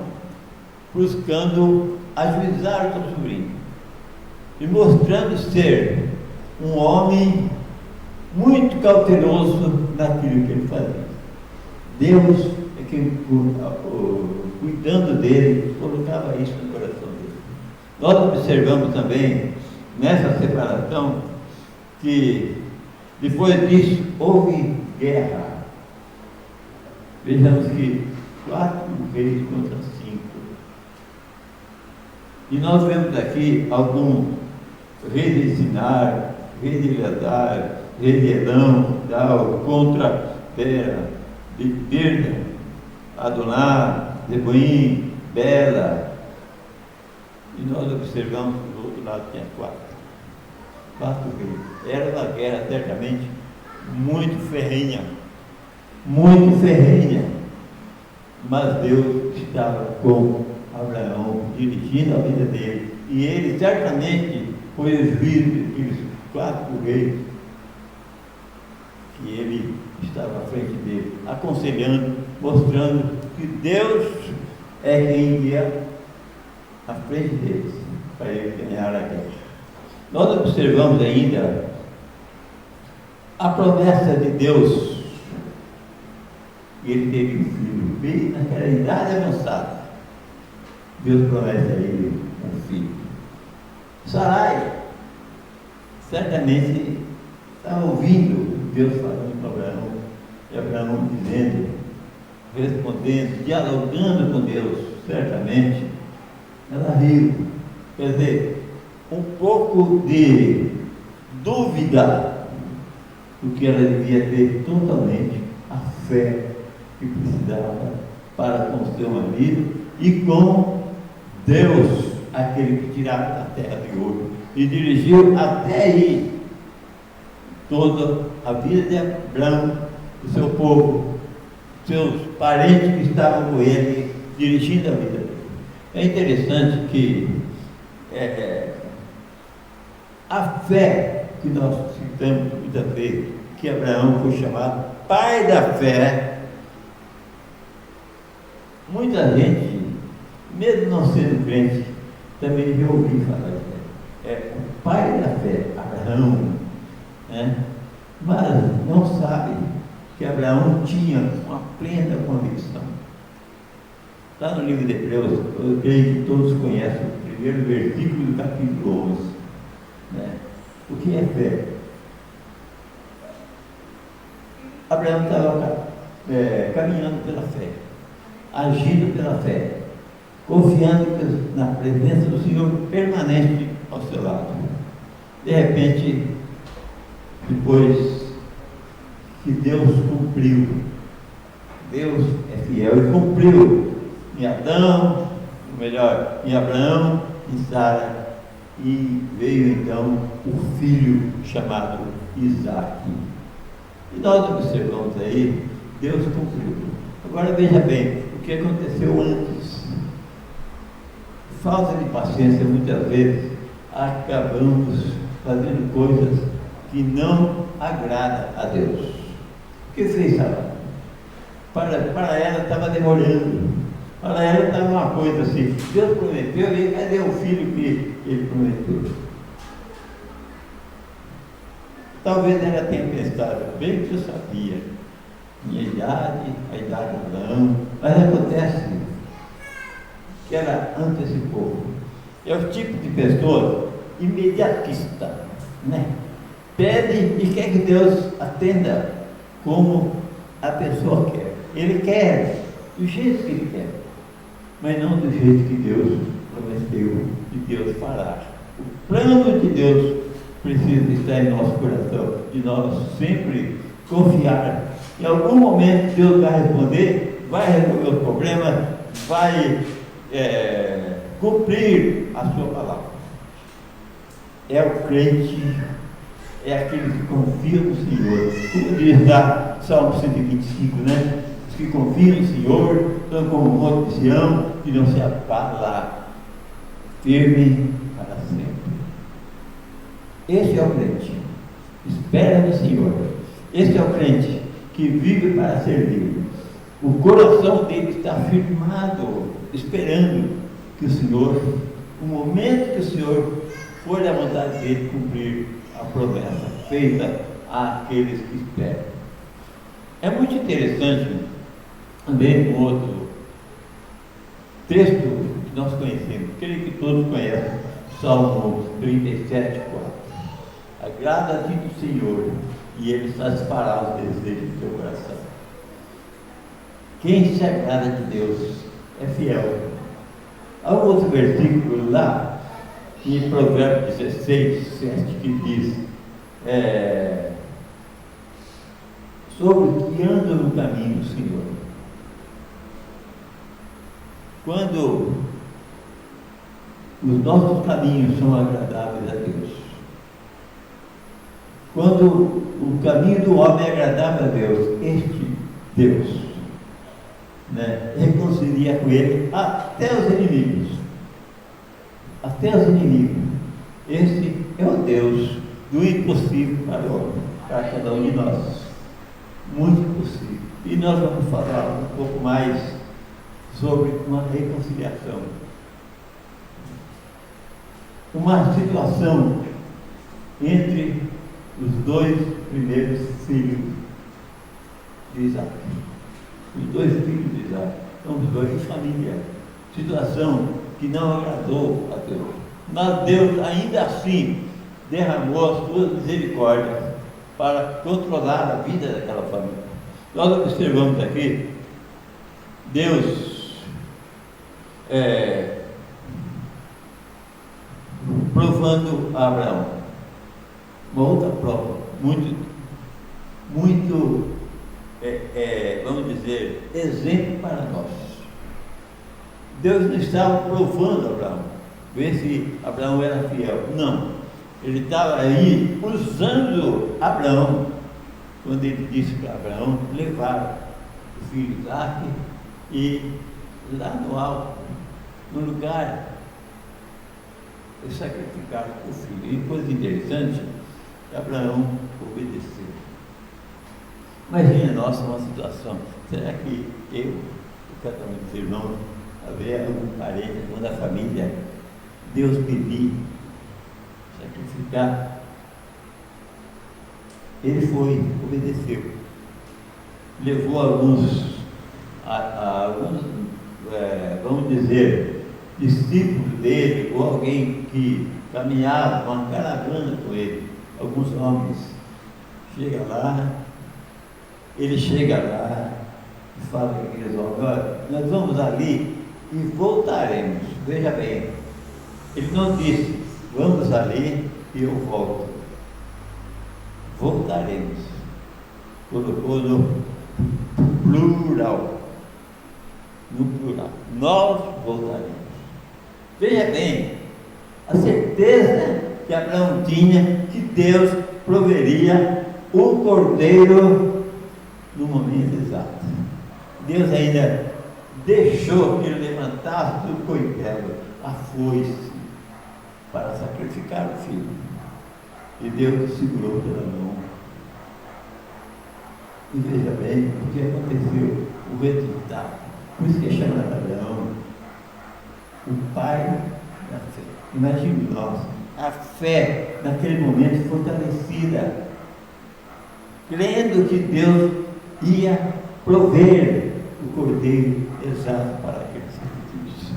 buscando ajuizar o seu sobrinho e mostrando ser um homem muito cauteloso naquilo que ele fazia. Deus é quem, cuidando dele, colocava isso no coração dele. Nós observamos também nessa separação que depois disso houve guerra. Vejamos que 4 reis contra 5. E nós vemos aqui alguns reis de Sinar, rei de Eleazar, rei de Edão, contra Bera, de Birna, Adoná, Zeboim, Bela. E nós observamos que do outro lado tinha 4 reis. Era uma guerra certamente muito ferrenha, mas Deus estava com Abraão, dirigindo a vida dele, e ele certamente foi o juiz daqueles 4 reis que ele estava à frente dele, aconselhando, mostrando que Deus é quem ia à frente deles para ele ganhar a guerra. Nós observamos ainda a promessa de Deus. Ele teve um filho, bem naquela idade avançada. Deus promete a ele um filho. Sarai certamente estava ouvindo Deus falando com Abraão, e Abraão dizendo, respondendo, dialogando com Deus. Certamente ela riu. Quer dizer, um pouco de dúvida do que ela devia ter totalmente a fé que precisava para com o seu marido e com Deus, aquele que tirava da terra de ouro e dirigiu até aí toda a vida de Abraão, do seu povo, seus parentes que estavam com ele, dirigindo a vida dele. É interessante que a fé que nós citamos muitas vezes, que Abraão foi chamado pai da fé, muita gente, mesmo não sendo crente, também já ouviu falar de fé. É o pai da fé, Abraão, né? Mas não sabe que Abraão tinha uma plena convicção. Lá no livro de Hebreus, eu creio que todos conhecem o primeiro versículo do capítulo 11. Né? O que é fé? Abraão estava caminhando pela fé, agindo pela fé, confiando na presença do Senhor permanente ao seu lado. De repente, depois que Deus cumpriu Deus é fiel e cumpriu em Adão, ou melhor, em Abraão, em Sara, e veio então o filho chamado Isaac. E nós observamos aí, Deus cumpriu. Agora veja bem, o que aconteceu antes. Falta de paciência, muitas vezes, acabamos fazendo coisas que não agradam a Deus. O que fez Sara? Para ela estava demorando. Para ela estava uma coisa assim, Deus prometeu, e cadê o filho que ele prometeu? Talvez ela tenha pensado, bem que eu sabia, minha idade, a idade não, mas acontece que ela antecipou. É o tipo de pessoa imediatista, né? Pede e quer que Deus atenda como a pessoa quer. Ele quer do jeito que ele quer, mas não do jeito que Deus prometeu, que Deus fará. O plano de Deus precisa estar em nosso coração, de nós sempre confiar. Em algum momento Deus vai responder, vai resolver o problema, vai cumprir a sua palavra. É o crente, é aquele que confia no Senhor. Como diz lá Salmo 125, né? Os que confiam no Senhor são como o monte de Sião, que não se abala, firme para sempre. Esse é o crente, espera no Senhor. Esse é o crente que vive para servir. O coração dele está firmado, esperando que o Senhor, o momento que o Senhor for da vontade dele cumprir a promessa feita àqueles que esperam. É muito interessante também um outro texto que nós conhecemos, creio que todos conhecem, Salmo 37, 4. Agrada-te do Senhor e Ele satisfará os desejos do teu coração. Quem se agrada de Deus é fiel. Há um outro versículo lá, em Provérbios 16, 7, que diz sobre o que anda no caminho do Senhor. Quando os nossos caminhos são agradáveis a Deus, quando o caminho do homem é agradável a Deus, este Deus, né, reconcilia com ele até os inimigos. Até os inimigos. Esse é o Deus do impossível para o homem, para cada um de nós. Muito possível. E nós vamos falar um pouco mais sobre uma reconciliação. Uma situação entre os dois primeiros filhos de Isaac. Os dois filhos de Isaac. São os dois de família. Situação que não agradou a Deus. Mas Deus ainda assim derramou as suas misericórdias para controlar a vida daquela família. Nós observamos aqui Deus provando a Abraão. Uma outra prova, muito, vamos dizer, exemplo para nós. Deus não estava provando Abraão, ver se Abraão era fiel. Não, ele estava aí usando Abraão, quando ele disse para Abraão levar o filho Isaac e lá no alto, no lugar, sacrificar o filho. E coisa interessante, Abraão obedeceu. Imagina nossa uma situação, será que eu, cada um dos irmãos, haver algum parente, algum da família, Deus pedir sacrificar? Ele foi, obedeceu, levou alguns vamos dizer, discípulos dele, ou alguém que caminhava, uma caravana com ele, alguns homens, ele chega lá e fala com aqueles homens: olha, nós vamos ali e voltaremos. Veja bem, ele não disse vamos ali e eu volto. Voltaremos. Colocou no plural. No plural. Nós voltaremos. Veja bem, a certeza que Abraão tinha que Deus proveria o cordeiro no momento exato. Deus ainda deixou que ele levantasse do coitelo a foice para sacrificar o filho. E Deus segurou pela mão. E veja bem o que aconteceu, o resultado. Por isso que é chamado Abraão o pai da fé. Imagine nós, a fé naquele momento fortalecida, crendo que Deus ia prover o cordeiro exato para aquele sacrifício.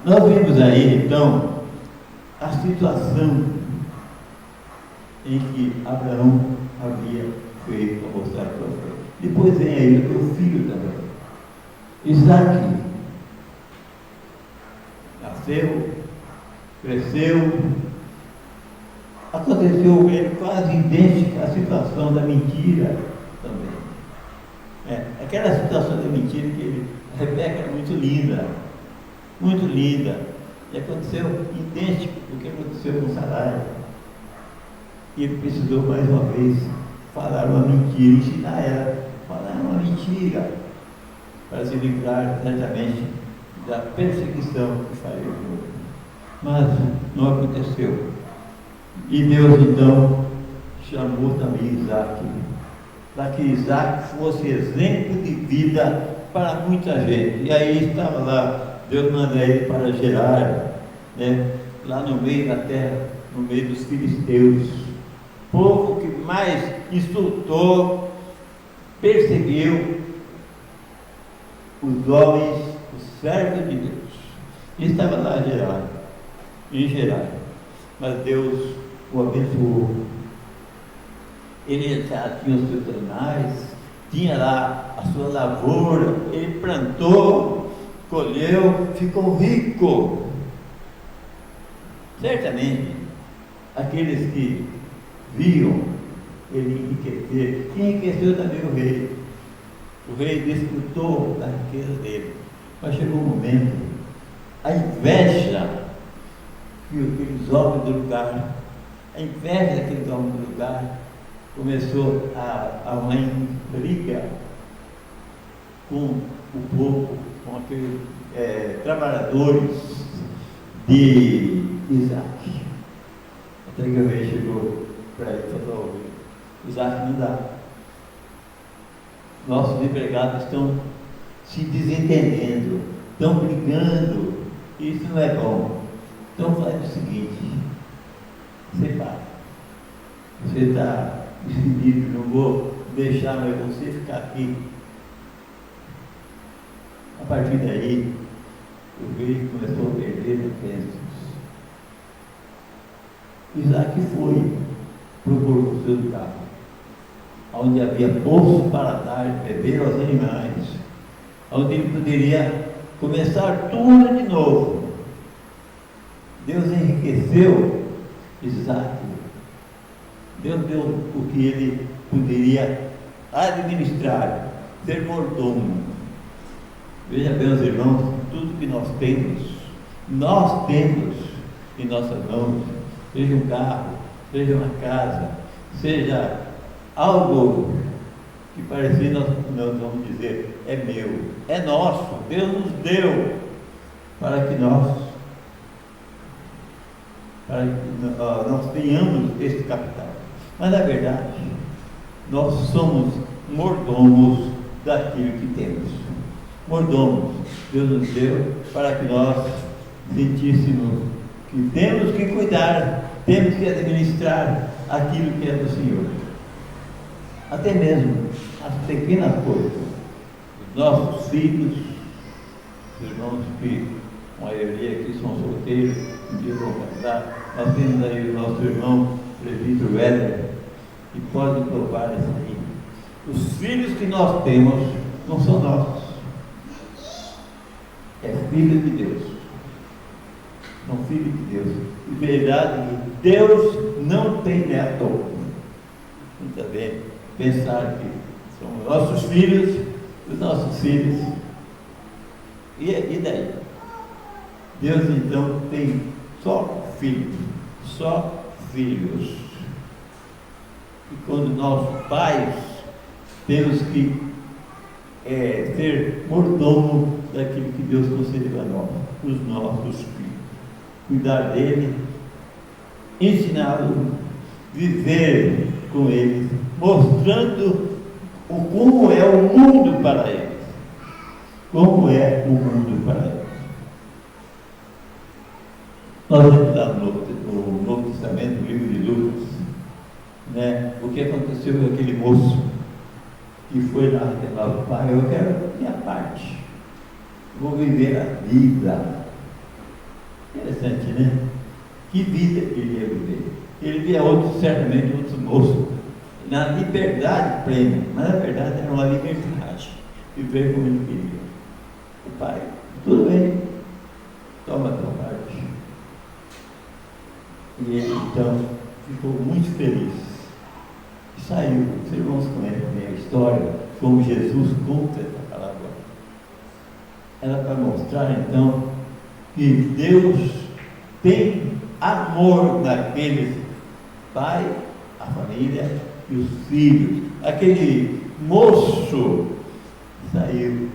Nós vimos aí então a situação em que Abraão havia feito para mostrar a sua fé. Depois vem aí o filho de Abraão, Isaque. Nasceu, cresceu, aconteceu com ele quase idêntica à situação da mentira também. Aquela situação da mentira que a Rebeca era muito linda, e aconteceu idêntico do que aconteceu com Sarai. E ele precisou mais uma vez falar uma mentira, ensinar ela a falar uma mentira, para se livrar certamente da perseguição que faria. Mas não aconteceu. E Deus então chamou também Isaque, para que Isaque fosse exemplo de vida para muita gente. E aí estava lá, Deus manda ele para Gerar, lá no meio da terra, no meio dos filisteus, povo que mais insultou, perseguiu os homens, os servos de Deus. E estava lá em Gerar, mas Deus o abençoou. Ele já tinha os seus animais, tinha lá a sua lavoura, ele plantou, colheu, ficou rico. Certamente, aqueles que viam ele enriquecer, enriqueceu também o rei. O rei desfrutou da riqueza dele. Mas chegou um momento, a inveja que aqueles homens do lugar, a inveja daqueles homens do lugar, começou a uma briga com o povo, com aqueles trabalhadores de Isaque. Até que o rei chegou para ele e falou: Isaque, não dá. Nossos empregados estão se desentendendo, estão brigando, isso não é bom. Então faz o seguinte: separa. Você está decidido, não vou deixar mais você ficar aqui. A partir daí, o rei começou a perder defensas. Isaque foi, procurou o seu lugar, onde havia poço para dar e beber aos animais, onde ele poderia começar tudo de novo. Deus enriqueceu Isaque. Deus deu o que ele poderia administrar, ser mordomo. Veja bem, os irmãos, tudo que nós temos em nossas mãos, seja um carro, seja uma casa, seja algo que parecia, nós vamos dizer, é meu, é nosso, Deus nos deu para que nós tenhamos esse capital. Mas na verdade, nós somos mordomos daquilo que temos. Mordomos, Deus nos deu para que nós sentíssemos que temos que cuidar, temos que administrar aquilo que é do Senhor. Até mesmo as pequenas coisas. Os nossos filhos, os irmãos que a maioria aqui são solteiros, um dia vão casar. Nós temos aí o nosso irmão, o presbítero Éder, que pode provar isso aí. Os filhos que nós temos não são nossos. É filho de Deus. São filhos de Deus. E verdade que Deus não tem neto. Muitas vezes pensar que são nossos filhos os nossos filhos. E daí? Deus então tem só filhos, só filhos. E quando nós pais temos que ser mordomo daquilo que Deus concedeu a nós, os nossos filhos. Cuidar dele, ensiná-los, viver com eles, mostrando como é o mundo para eles. Como é o mundo para eles. Nós vamos lá no Novo Testamento, no livro de Lucas, né, o que aconteceu com aquele moço que foi lá revelar o pai: eu quero a minha parte, vou viver a vida. Interessante, né? Que vida ele ia viver? Ele via certamente outros moços, na liberdade plena, mas na verdade era uma liberdade, viver como ele queria. O pai, tudo bem, toma a tua parte. E ele então ficou muito feliz. E saiu. Os irmãos conhecem a história, como Jesus conta essa palavra. Ela para mostrar então que Deus tem amor naqueles pai, a família e os filhos. Aquele moço saiu.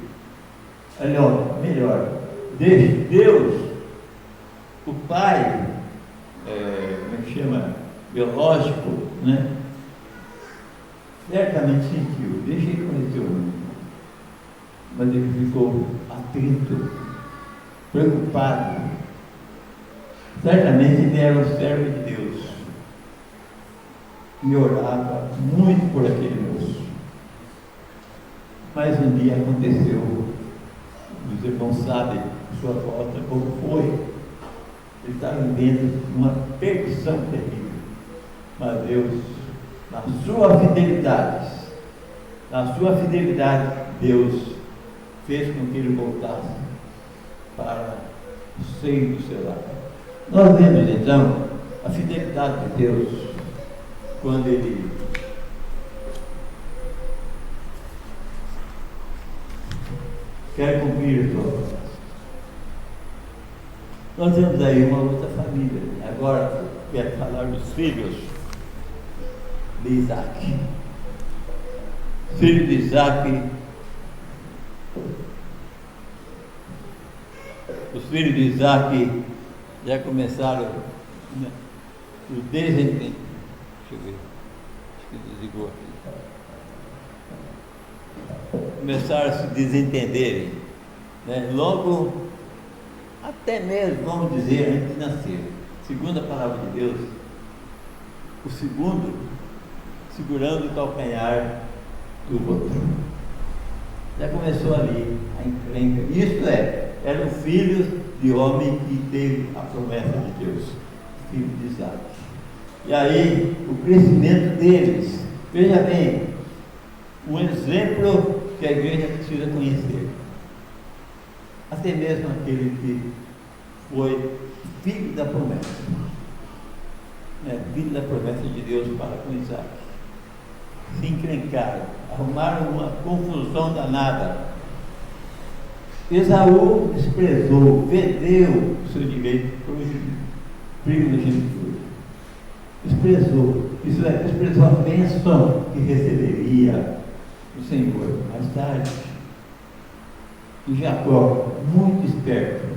Melhor, Deus, o pai, como é que chama? Biológico, né? Certamente sentiu, deixa ele conhecer o mundo. Mas ele ficou atento, preocupado. Certamente ele era um servo de Deus e orava muito por aquele moço. Mas um dia aconteceu, os irmãos sabem sua volta como foi. Ele estava vivendo uma perdição terrível. Mas Deus, na sua fidelidade, Deus fez com que ele voltasse para o seio do seu lar. Nós vemos então a fidelidade de Deus quando ele quer cumprir a sua promessa. Nós temos aí uma outra família. Agora quero falar dos filhos de Isaac. Filho de Isaac. Os filhos de Isaac já começaram o desentendimento. Deixa eu ver. Acho que desligou aqui. Começaram a se desentenderem, né? Logo, até mesmo, vamos dizer, antes de nascer. Segundo a palavra de Deus, o segundo segurando o calcanhar do outro. Já começou ali a encrenca. Isto eram filhos de homem que teve a promessa de Deus, filho de Isaac. E aí, o crescimento deles, veja bem, um exemplo que a igreja precisa conhecer. Até mesmo aquele que foi filho da promessa, filho da promessa de Deus para com Isaac, se encrencaram, arrumaram uma confusão danada. Esaú desprezou, vendeu o seu direito por primogenitura. Desprezou, isso é, desprezou a bênção que receberia do Senhor mais tarde. E Jacó, muito esperto,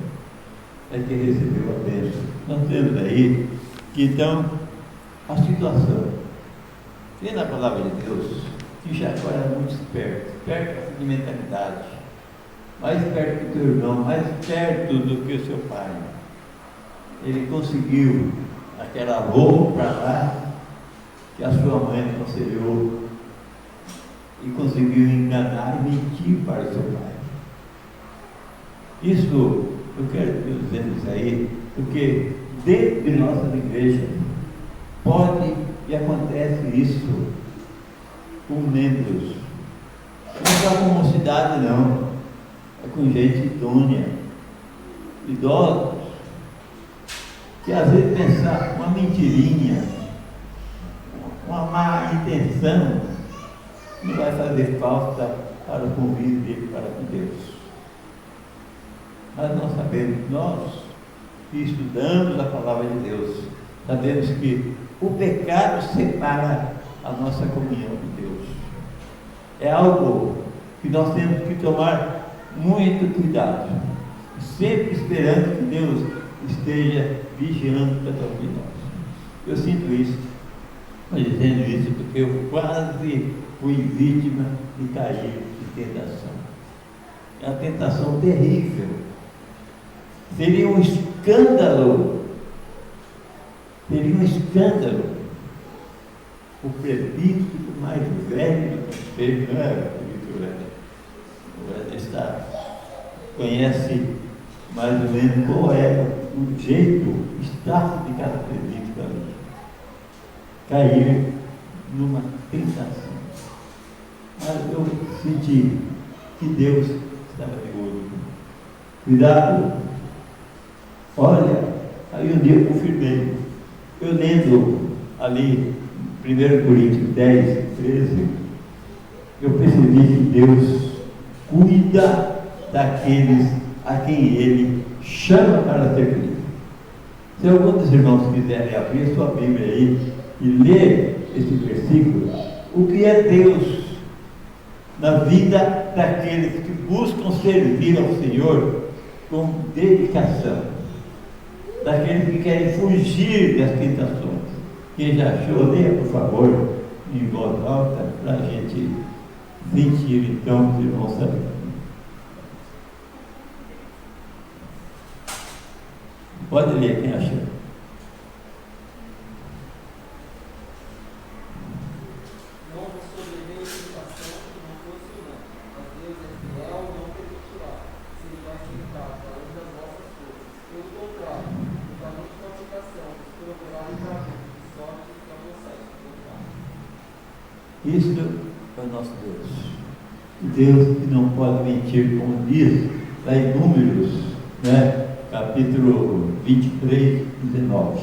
é que recebeu a bênção. Nós temos aí que então a situação, tem na palavra de Deus que Jacó era muito esperto de mentalidade, mais esperto que o teu irmão, mais esperto do que o seu pai. Ele conseguiu aquela roupa para lá que a sua mãe aconselhou e conseguiu enganar e mentir para o seu pai. Isso, eu quero dizer isso aí, porque dentro de nossas igrejas pode e acontece isso com membros, não só com mocidade não, é com gente idônea, idosos, que às vezes pensar uma mentirinha, uma má intenção, não vai fazer falta para o convívio dele para com Deus. Mas nós sabemos, nós que estudamos a palavra de Deus, sabemos que o pecado separa a nossa comunhão com Deus. É algo que nós temos que tomar muito cuidado, sempre esperando que Deus esteja vigiando cada um de nós. Eu sinto isso, mas dizendo isso porque eu quase fui vítima de cair de tentação. É uma tentação terrível. Seria um escândalo. O presbítero mais velho do conselho, não é, presbítero? O está conhece mais ou menos qual é o jeito, o status de cada presbítero ali. Cair numa tentação. Mas eu senti que Deus estava de olho. Cuidado. Olha, aí um dia eu confirmei. Eu lendo ali, 1 Coríntios 10, 13, eu percebi que Deus cuida daqueles a quem Ele chama para servir. Se algum dos irmãos quiserem abrir sua Bíblia aí e ler esse versículo, o que é Deus na vida daqueles que buscam servir ao Senhor com dedicação, daqueles que querem fugir das tentações. Quem já achou, leia por favor em voz alta para a gente sentir então os irmãos saberem. Pode ler quem achou. Isso é o nosso Deus. Deus que não pode mentir, como diz lá em Números, né? Capítulo 23, 19.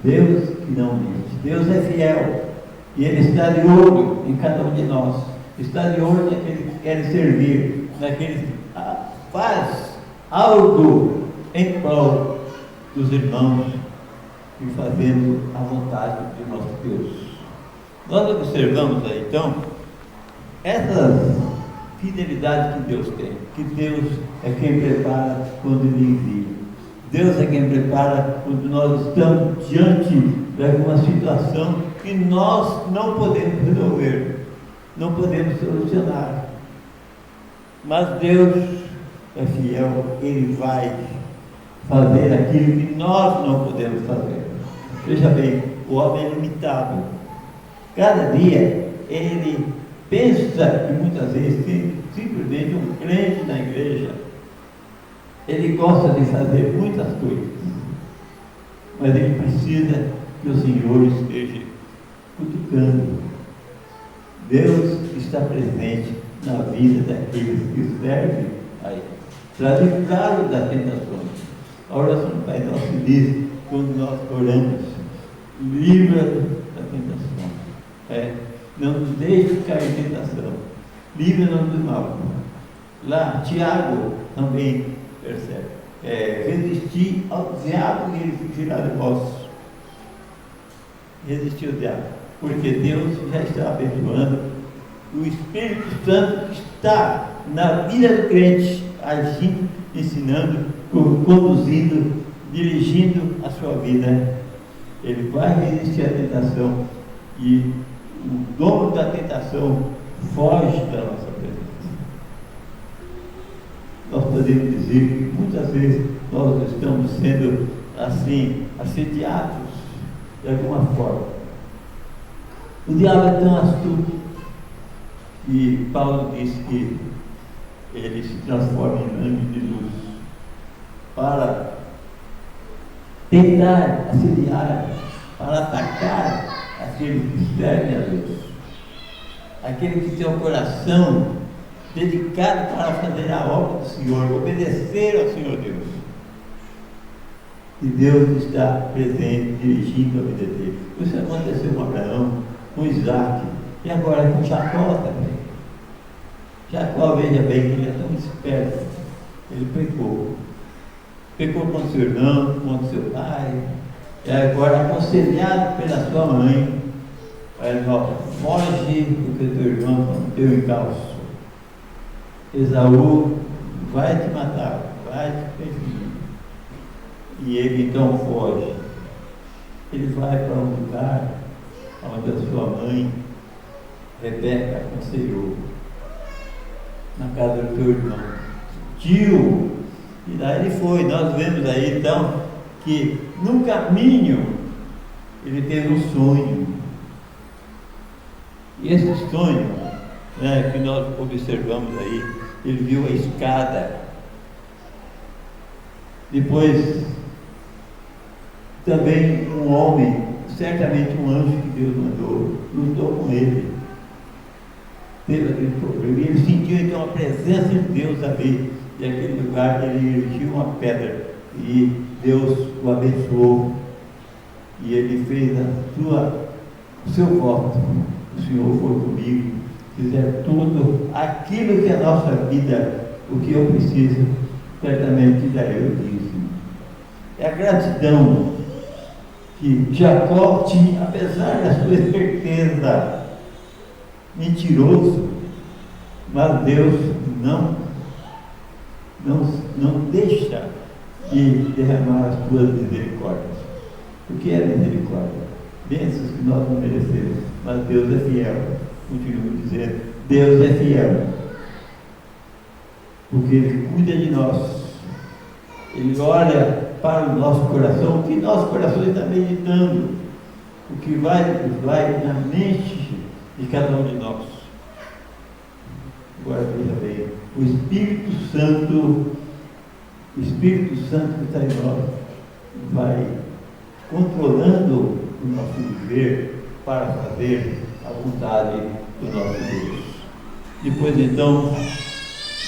Deus que não mente. Deus é fiel. E Ele está de olho em cada um de nós. Está de olho naqueles que querem servir, naqueles que faz algo em prol dos irmãos e fazendo a vontade de nosso Deus. Nós observamos aí, então, essas fidelidades que Deus tem, que Deus é quem prepara quando Ele envia. Deus é quem prepara quando nós estamos diante de alguma situação que nós não podemos resolver, não podemos solucionar. Mas Deus é fiel, Ele vai fazer aquilo que nós não podemos fazer. Veja bem, o homem é limitado. Cada dia ele pensa que muitas vezes simplesmente um crente na igreja, ele gosta de fazer muitas coisas, mas ele precisa que o Senhor esteja cutucando. Deus está presente na vida daqueles que servem a Ele, para livrá-lo das tentações. A oração do Pai Nosso diz, quando nós oramos, livra-nos da tentação. Não nos deixe cair em tentação, livra-nos do mal. Lá, Tiago também percebe, resistir ao diabo e ele fugirá de vós. Resistir ao diabo, porque Deus já está abençoando o Espírito Santo que está na vida do crente, agindo, ensinando, conduzindo, dirigindo a sua vida. Ele vai resistir à tentação e o dono da tentação foge da nossa presença. Nós podemos dizer que muitas vezes nós estamos sendo assim, assediados de alguma forma. O diabo é tão astuto e Paulo diz que ele se transforma em anjo de luz para tentar assediar, para atacar aquele que serve a Deus, aquele que tem o coração dedicado para fazer a obra do Senhor, obedecer ao Senhor Deus. E Deus está presente, dirigindo a vida dele. Isso aconteceu com Abraão, com Isaac, E agora com Jacó também. Jacó, veja bem, que ele é tão esperto. Ele pecou. Pecou contra seu irmão, contra seu pai. E agora, aconselhado pela sua mãe, ele fala: foge do que teu irmão deu em encalço. Esaú vai te matar, vai te perseguir. E ele então foge. Ele vai para um lugar onde a sua mãe, Rebeca, aconselhou, na casa do teu irmão, tio. E lá ele foi. Nós vemos aí então que no caminho ele teve um sonho. E esse sonho, né, que nós observamos aí, ele viu a escada. Depois também um homem, certamente um anjo que Deus mandou, lutou com ele. Teve aquele problema. E ele sentiu então a presença de Deus ali. E aquele lugar ele erigiu uma pedra. E Deus o abençoou. E ele fez o seu voto. O Senhor foi comigo. Fizer tudo aquilo que é a nossa vida, o que eu preciso, certamente darei o dízimo. É a gratidão que Jacó tinha, apesar da sua esperteza, mentiroso, mas Deus não deixa de derramar as suas misericórdias. O que é misericórdia? Bênçãos que nós não merecemos, mas Deus é fiel. Continuo dizendo, Deus é fiel, porque Ele cuida de nós. Ele olha para o nosso coração, o que nosso coração está meditando, o que vai na mente de cada um de nós. Agora veja bem, o Espírito Santo que está em nós vai controlando o nosso viver para fazer a vontade do nosso Deus. Depois então,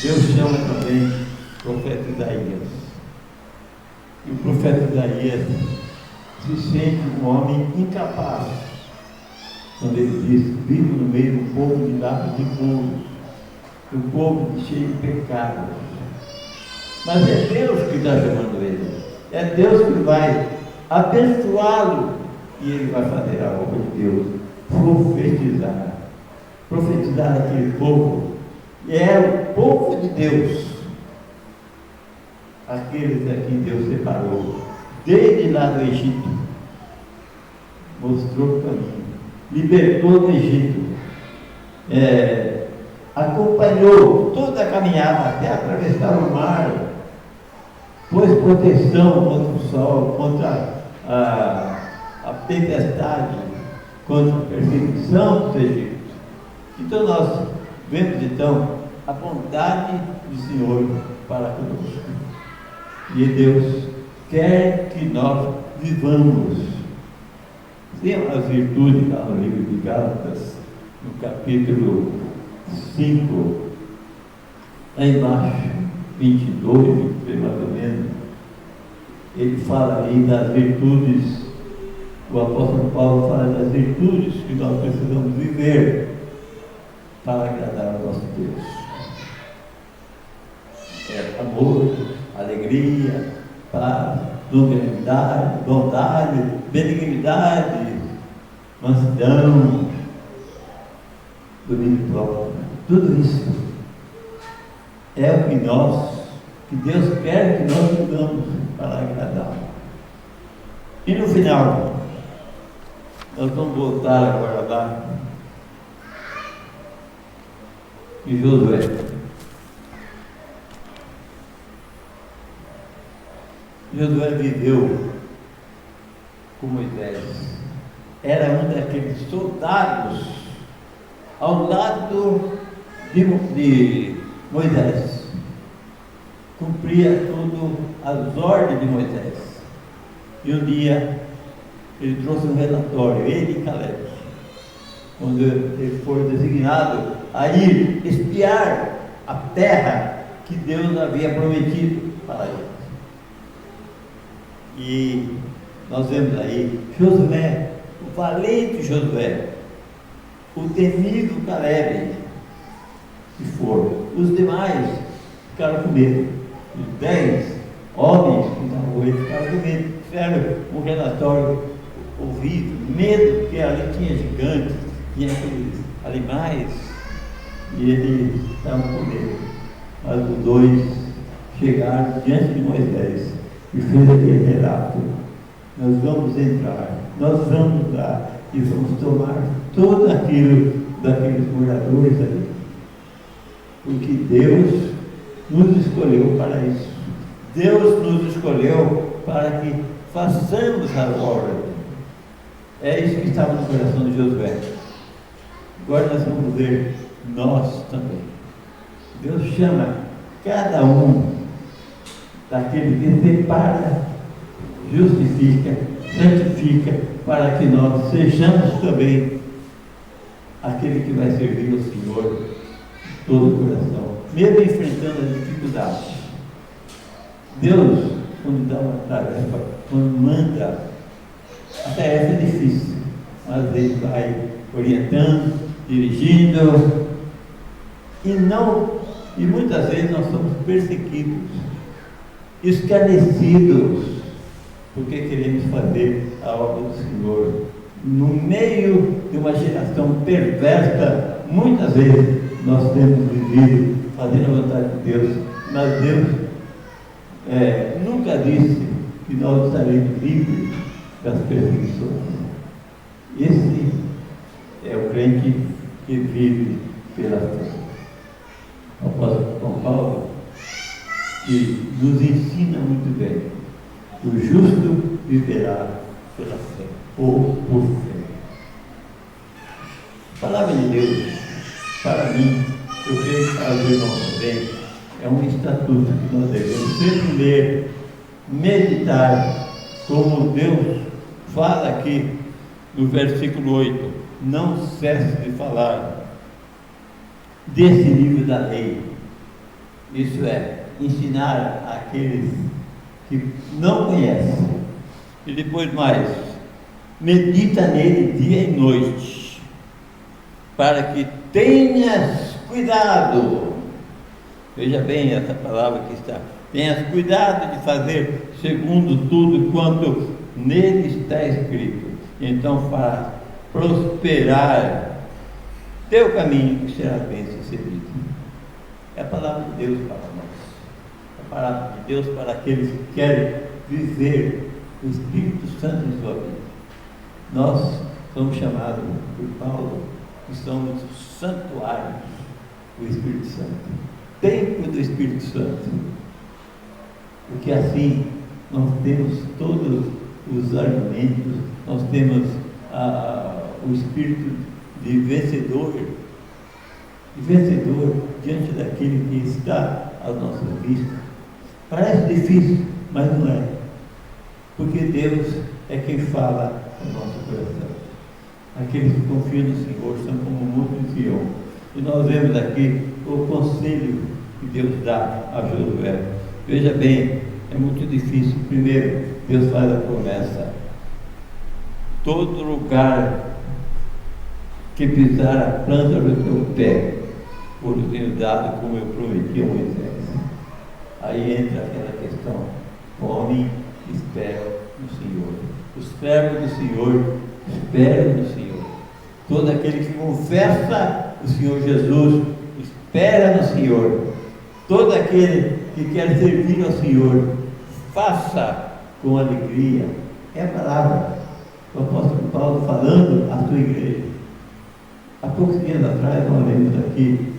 Deus chama também o profeta Isaías. E o profeta Isaías se sente um homem incapaz, quando ele diz: vivo no meio de um povo de lábios impuros, de um povo cheio de pecados. Mas é Deus que está chamando ele, é Deus que vai abençoá-lo, e ele vai fazer a obra de Deus, profetizar aquele povo. E é o povo de Deus, aqueles a quem Deus separou, desde lá do Egito, mostrou o caminho, libertou do Egito, acompanhou toda a caminhada até atravessar o mar, pôs proteção contra o sol, contra a tempestade, contra a perseguição dos egípcios. Então nós vemos então a bondade do Senhor para conosco. E Deus quer que nós vivamos. Tem as virtudes lá no livro de Gálatas, no capítulo 5, lá embaixo, 22, 23 mais ou menos, ele fala aí das virtudes, o apóstolo Paulo fala das virtudes que nós precisamos viver para agradar ao nosso Deus. Amor, alegria, paz, longanimidade, bondade, benignidade, mansidão, domínio próprio. Tudo isso é o que Deus quer que nós vivamos para agradá-lo. E no final, nós vamos voltar agora lá em Josué. Josué viveu com Moisés, era um daqueles soldados ao lado de Moisés, cumpria tudo as ordens de Moisés. E um dia ele trouxe um relatório, ele e Caleb, quando ele foi designado a ir espiar a terra que Deus havia prometido para ele. E nós vemos aí Josué, o valente Josué, o temido Caleb, que foram. Os demais ficaram com medo. Os 10 homens que estavam com ele ficaram com medo. Fizeram um relatório horrível, medo, porque ali tinha gigantes, tinha aqueles animais, e eles estavam com medo. Mas os 2 chegaram diante de Moisés e fez aquele relato: nós vamos entrar, nós vamos lá e vamos tomar tudo aquilo daqueles moradores ali, porque Deus nos escolheu para isso. Deus nos escolheu para que façamos a ordem. É isso que estava no coração de Josué. Agora nós vamos ver nós também. Deus chama cada um daquele que separa, justifica, santifica, para que nós sejamos também aquele que vai servir ao Senhor de todo o coração, mesmo enfrentando as dificuldades. Deus, quando dá uma tarefa, quando manda, a tarefa é difícil, mas Ele vai orientando, dirigindo, e muitas vezes nós somos perseguidos, escarnecidos, porque queremos fazer a obra do Senhor. No meio de uma geração perversa, muitas vezes nós temos vivido fazendo a vontade de Deus, mas Deus nunca disse que nós estaremos livres das perseguições. Esse é o crente que vive pela fé. O apóstolo São Paulo, que nos ensina muito bem: o justo viverá pela fé, ou por fé. A palavra de Deus, para mim, eu creio que para os irmãos também, é um estatuto que nós devemos sempre ler, meditar, como Deus fala aqui no versículo 8: não cesse de falar desse livro da lei. Isso é, ensinar àqueles que não conhecem. E depois mais, medita nele dia e noite, para que tenhas cuidado. Veja bem essa palavra que está: tenhas cuidado de fazer segundo tudo quanto nele está escrito, então farás prosperar teu caminho e serás bem sucedido. É a palavra de Deus para nós, a palavra de Deus para aqueles que querem viver o Espírito Santo em sua vida. Nós somos chamados por Paulo que somos santuários do Espírito Santo, templo do Espírito Santo, porque assim nós temos todos os argumentos, nós temos o espírito de vencedor diante daquele que está à nossa vista. Parece difícil, mas não é, porque Deus é quem fala no nosso coração. Aqueles que confiam no Senhor são como o monte de Sião. E nós vemos aqui o conselho que Deus dá a Josué. Veja bem, é muito difícil. Primeiro, Deus faz a promessa: todo lugar que pisar a planta do teu pé, por tenho dado como eu prometi a Moisés. Aí entra aquela questão: come e espera no Senhor. Os servos do Senhor esperam no Senhor. Todo aquele que confessa o Senhor Jesus espera no Senhor. Todo aquele que quer servir ao Senhor, faça com alegria. É a palavra do apóstolo Paulo falando à sua igreja. Há poucos dias atrás, nós lemos aqui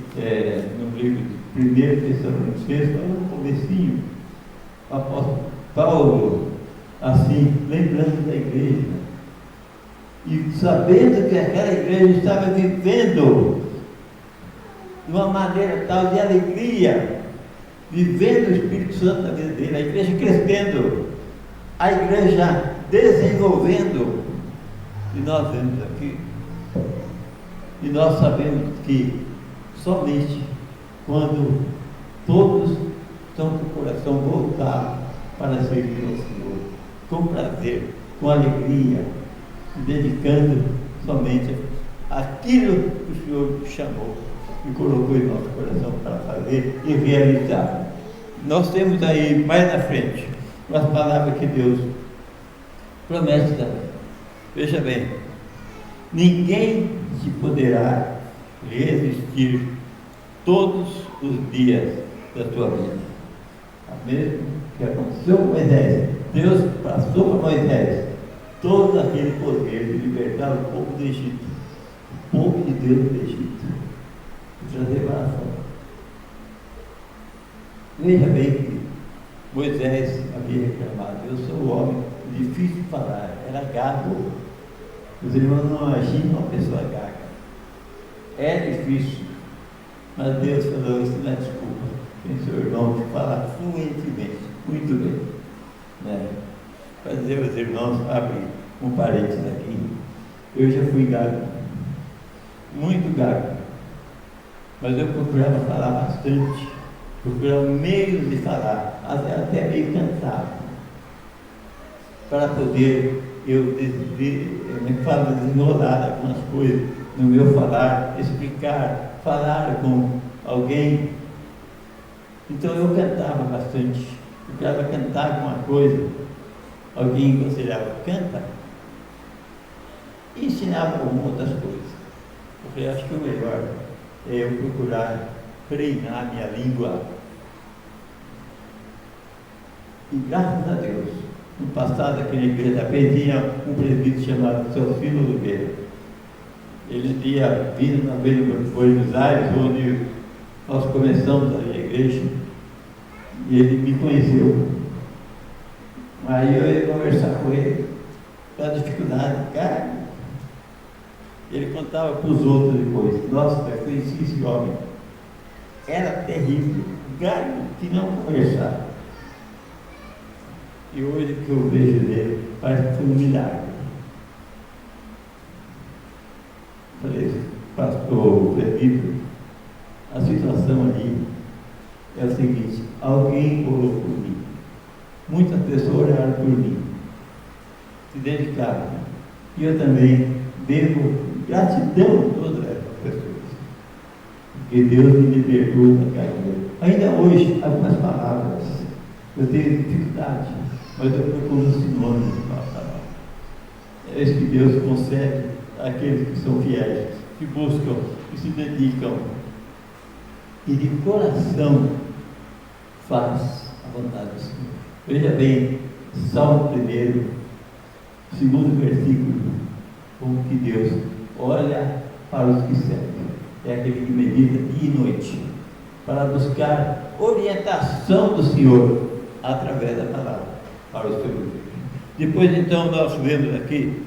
no livro de 1 Tessalonicenses, no comecinho, o apóstolo Paulo, assim, lembrando da igreja, e sabendo que aquela igreja estava vivendo de uma maneira tal de alegria, vivendo o Espírito Santo na vida dele, a igreja crescendo, a igreja desenvolvendo, e nós vemos aqui, e nós sabemos que somente quando todos estão com o coração voltado para servir ao Senhor, com prazer, com alegria, se dedicando somente aquilo que o Senhor chamou e colocou em nosso coração para fazer e realizar. Nós temos aí, mais na frente, umas palavras que Deus promete dar. Veja bem, ninguém te poderá resistir todos os dias da tua vida. Mesmo que aconteceu com Moisés, Deus passou para Moisés todo aquele poder de libertar o povo do Egito, o povo de Deus do Egito, e trazer para fora. Veja bem que Moisés havia reclamado: eu sou um homem difícil de falar, era gago. Os irmãos não imaginam uma pessoa gaga. É difícil, mas Deus falou: isso não é desculpa. Tem seu irmão que fala fluentemente, muito bem. Né? Para dizer aos irmãos, abre um parênteses aqui. Eu já fui gago, muito gago, mas eu procurava falar bastante, procurava meios de falar, até meio cansado, para poder eu desenrolar algumas coisas no meu falar, explicar, falar com alguém. Então eu cantava bastante, procurava cantar alguma coisa, alguém aconselhava, canta, e ensinava algumas outras coisas. Eu falei: acho que o melhor é eu procurar treinar minha língua. E graças a Deus, no passado aqui na igreja da Penha tinha um presbítero chamado Teofilo Oliveira. Ele tinha vindo uma vez em Buenos Aires, onde nós começamos a igreja, e ele me conheceu. Aí eu ia conversar com ele, pela dificuldade, cara. Ele contava para os outros depois: nossa, eu conheci esse homem, era terrível, galho que não conversava. E hoje que eu vejo dele, parece que foi um milagre. Falei: pastor presbítero, a situação ali é o seguinte: alguém orou por mim, muitas pessoas oraram por mim, se dedicaram, e eu também devo gratidão a todas essas pessoas, porque Deus me libertou da caída. Ainda hoje, algumas palavras eu tenho dificuldade, mas eu procuro sinônimos para falar. É isso que Deus concede àqueles que são fiéis, que buscam, que se dedicam e de coração faz a vontade do Senhor. Veja bem, Salmo 1º, 2º versículo, como que Deus olha para os que servem. É aquele que medita dia e noite, para buscar orientação do Senhor através da palavra, para o seu filho. Depois então nós vemos aqui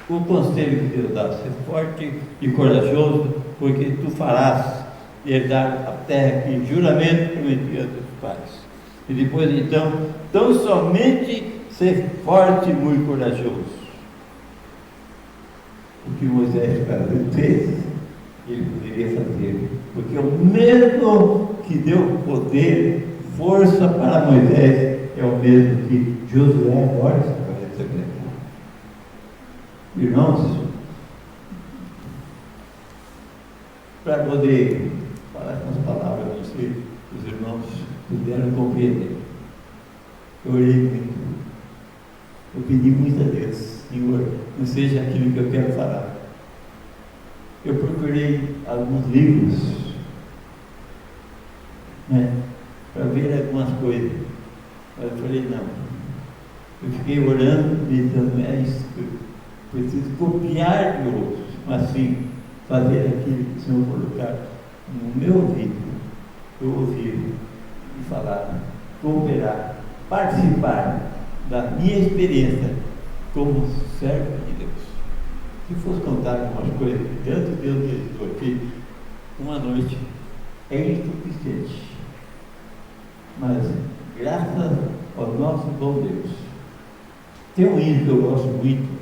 o conselho que Deus dá: ser forte e corajoso, porque tu farás herdar a terra que juramento prometi a teus pais. E depois então, tão somente ser forte e muito corajoso. O que Moisés fez, ele poderia fazer, porque o mesmo que deu poder, força para Moisés, é o mesmo que Josué agora está recebendo. Irmãos, para poder falar com as palavras, não sei, os irmãos puderam compreender. Eu orei muito, eu pedi muito a Deus: Senhor, não seja aquilo que eu quero falar. Eu procurei alguns livros, né, para ver algumas coisas, mas eu falei: não. Eu fiquei orando, meditando: é isso, eu preciso copiar de outros, mas sim fazer aquilo que o Senhor colocar no meu ouvido, eu ouvir e falar, cooperar, participar da minha experiência como servo de Deus. Se fosse contar algumas coisas, tanto Deus me ajudou aqui, uma noite é insuficiente. Mas, graças ao nosso bom Deus, tem um hino que eu gosto muito,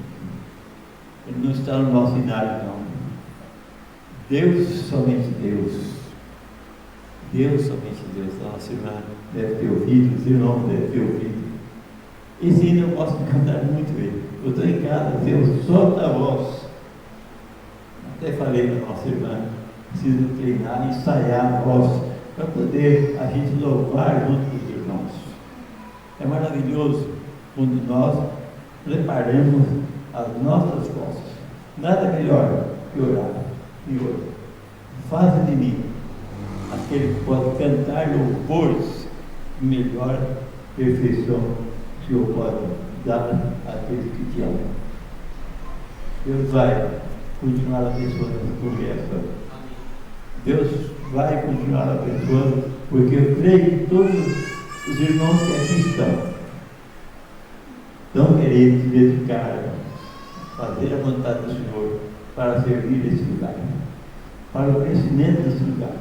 ele não está no nosso cenário, não. Deus, somente Deus. Deus, somente Deus. Nossa irmã deve ter ouvido, os irmãos devem ter ouvido. Esse hino eu gosto de cantar muito ele. Eu estou em casa, Deus solta a voz. Até falei para a nossa irmã, preciso treinar, ensaiar a voz, para poder a gente louvar junto com os irmãos. É maravilhoso quando nós preparamos as nossas vozes. Nada melhor que orar. Senhor, faz de mim aquele que pode cantar louvores, melhor perfeição que o Senhor pode dar àqueles que te amam. Deus vai continuar abençoando essa conversa. Deus vai continuar abençoando, porque eu creio que todos os irmãos que aqui estão querendo se dedicar a fazer a vontade do Senhor para servir esse lugar, para o crescimento desse lugar.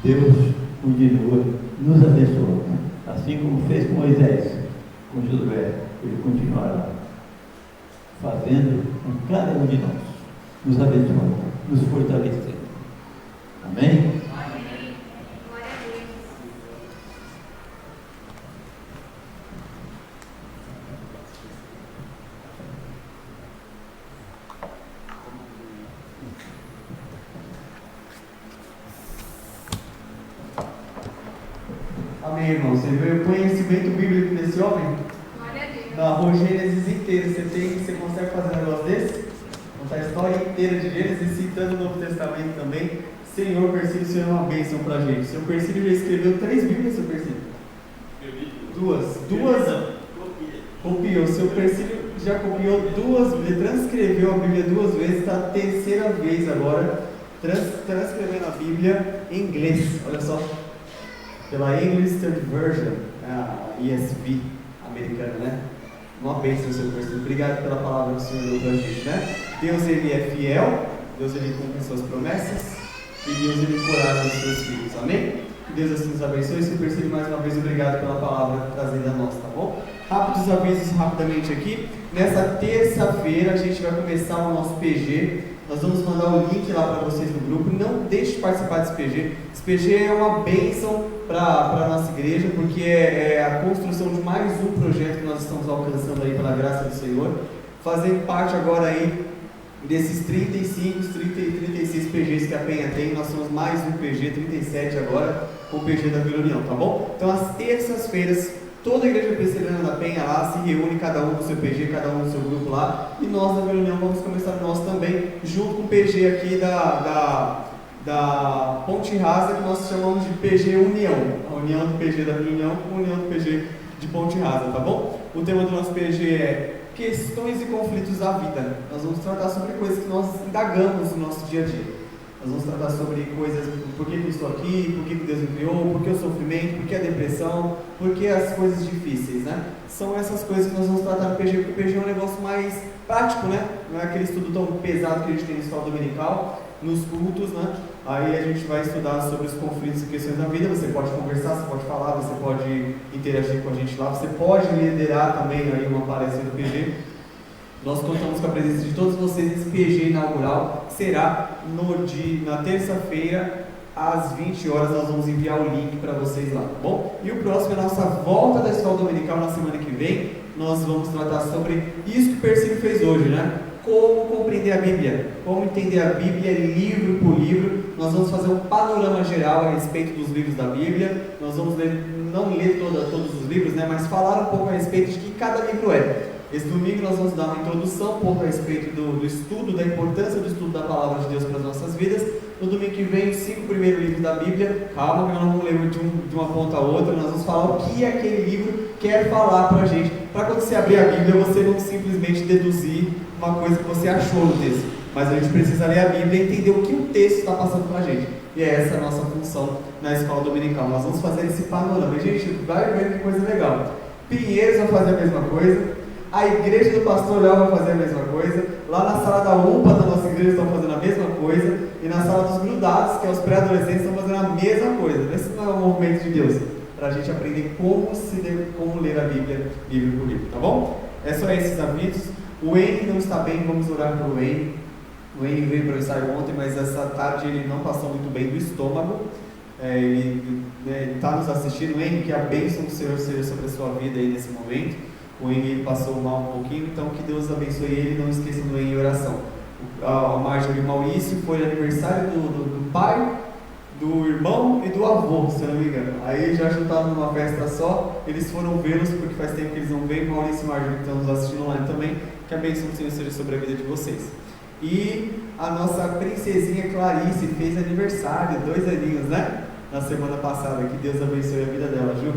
Deus continua nos abençoando, assim como fez com Moisés, com Josué, ele continuará fazendo com cada um de nós, nos abençoando, nos fortalecendo. Amém? Amém. Glória a Deus. Amém, irmão. Você vê o conhecimento bíblico desse homem? Glória a Deus. Narrou Gênesis inteiro. Você consegue fazer um negócio desse? Contar a história inteira de Gênesis, citando o Novo Testamento também. Senhor Persílio, o Senhor é uma bênção pra gente. O Senhor Persílio já escreveu 3 Bíblias, Senhor Persílio? Duas. Copiou. O Senhor Persílio já copiou 2 Bíblias, transcreveu a Bíblia 2 vezes, está a 3ª vez agora, transcrevendo a Bíblia em inglês. Olha só. Pela English Standard Version, a ESV americana, né? Uma bênção, Senhor Persílio. Obrigado pela palavra que o Senhor deu pra gente, né? Deus, Ele é fiel, Deus, Ele cumpre suas promessas, e Deus, Ele encoraja os seus filhos, amém? Que Deus assim nos abençoe. Senhor Persílio, mais uma vez, obrigado pela palavra trazida a nós, tá bom? Rápidos avisos, rapidamente aqui. Nessa terça-feira, a gente vai começar o nosso PG. Nós vamos mandar o link lá para vocês no grupo. Não deixe de participar desse PG. Esse PG é uma bênção para a nossa igreja, porque é a construção de mais um projeto que nós estamos alcançando aí pela graça do Senhor, fazendo parte agora aí desses 36 PGs que a Penha tem. Nós somos mais um PG, 37 agora, com o PG da Vila União, tá bom? Então, às terças-feiras, toda a igreja presbiteriana da Penha lá se reúne, cada um no seu PG, cada um no seu grupo lá, e nós da Vila União vamos começar o nosso também, junto com o PG aqui da Ponte Rasa, que nós chamamos de PG União, a união do PG da Vila União com a união do PG de Ponte Rasa, tá bom? O tema do nosso PG é questões e conflitos da vida. Nós vamos tratar sobre coisas que nós indagamos no nosso dia a dia. Nós vamos tratar sobre coisas, por que eu estou aqui, por que Deus me criou, por que o sofrimento, por que a depressão, por que as coisas difíceis, né? São essas coisas que nós vamos tratar no PG, porque o PG é um negócio mais prático, né? Não é aquele estudo tão pesado que a gente tem na escola dominical, nos cultos, né? Aí a gente vai estudar sobre os conflitos e questões da vida. Você pode conversar, você pode falar, você pode interagir com a gente lá, você pode liderar também aí uma palestra do PG. Nós contamos com a presença de todos vocês. Esse PG inaugural será na terça-feira, às 20 horas. Nós vamos enviar o link para vocês lá, tá bom? E o próximo é a nossa volta da escola dominical na semana que vem. Nós vamos tratar sobre isso que o Persílio fez hoje, né? Como compreender a Bíblia, como entender a Bíblia livro por livro. Nós vamos fazer um panorama geral a respeito dos livros da Bíblia. Nós vamos não ler todos os livros, né? Mas falar um pouco a respeito de que cada livro é. Esse domingo nós vamos dar uma introdução um pouco a respeito do estudo, da importância do estudo da Palavra de Deus para as nossas vidas. No domingo que vem, os 5 primeiros livros da Bíblia. Calma que nós não vamos ler de uma ponta a outra. Nós vamos falar o que aquele livro quer falar para a gente. Para quando você abrir a Bíblia, você não simplesmente deduzir uma coisa que você achou no texto. Mas a gente precisa ler a Bíblia e entender o que o texto está passando para a gente. E é essa a nossa função na escola dominical. Nós vamos fazer esse panorama. E, gente, vai ver que coisa legal. Pinheiros vai fazer a mesma coisa. A igreja do pastor Léo vai fazer a mesma coisa. Lá na sala da UPA da nossa igreja estão fazendo a mesma coisa. E na sala dos grudados, que é os pré-adolescentes, estão fazendo a mesma coisa. Esse não é um movimento de Deus, para a gente aprender como ler a Bíblia, livro por livro, tá bom? É só esses avisos. O Wayne não está bem, vamos orar pelo Wayne. O Wayne veio para o ensaio ontem, mas essa tarde ele não passou muito bem do estômago. Ele está nos assistindo. Wayne, que a bênção do Senhor seja sobre a sua vida aí nesse momento. O Wayne passou mal um pouquinho, então que Deus abençoe ele. Não esqueça do Wayne em oração. A Marjorie e o Maurício foi aniversário do pai, do irmão e do avô, se eu não me engano. Aí já juntaram numa festa só, eles foram vê-los porque faz tempo que eles não veem. Maurício e Marjorie que estão nos assistindo online também, que a bênção do Senhor seja sobre a vida de vocês. E a nossa princesinha Clarice fez aniversário, 2 aninhos, né? Na semana passada, que Deus abençoe a vida dela, Ju,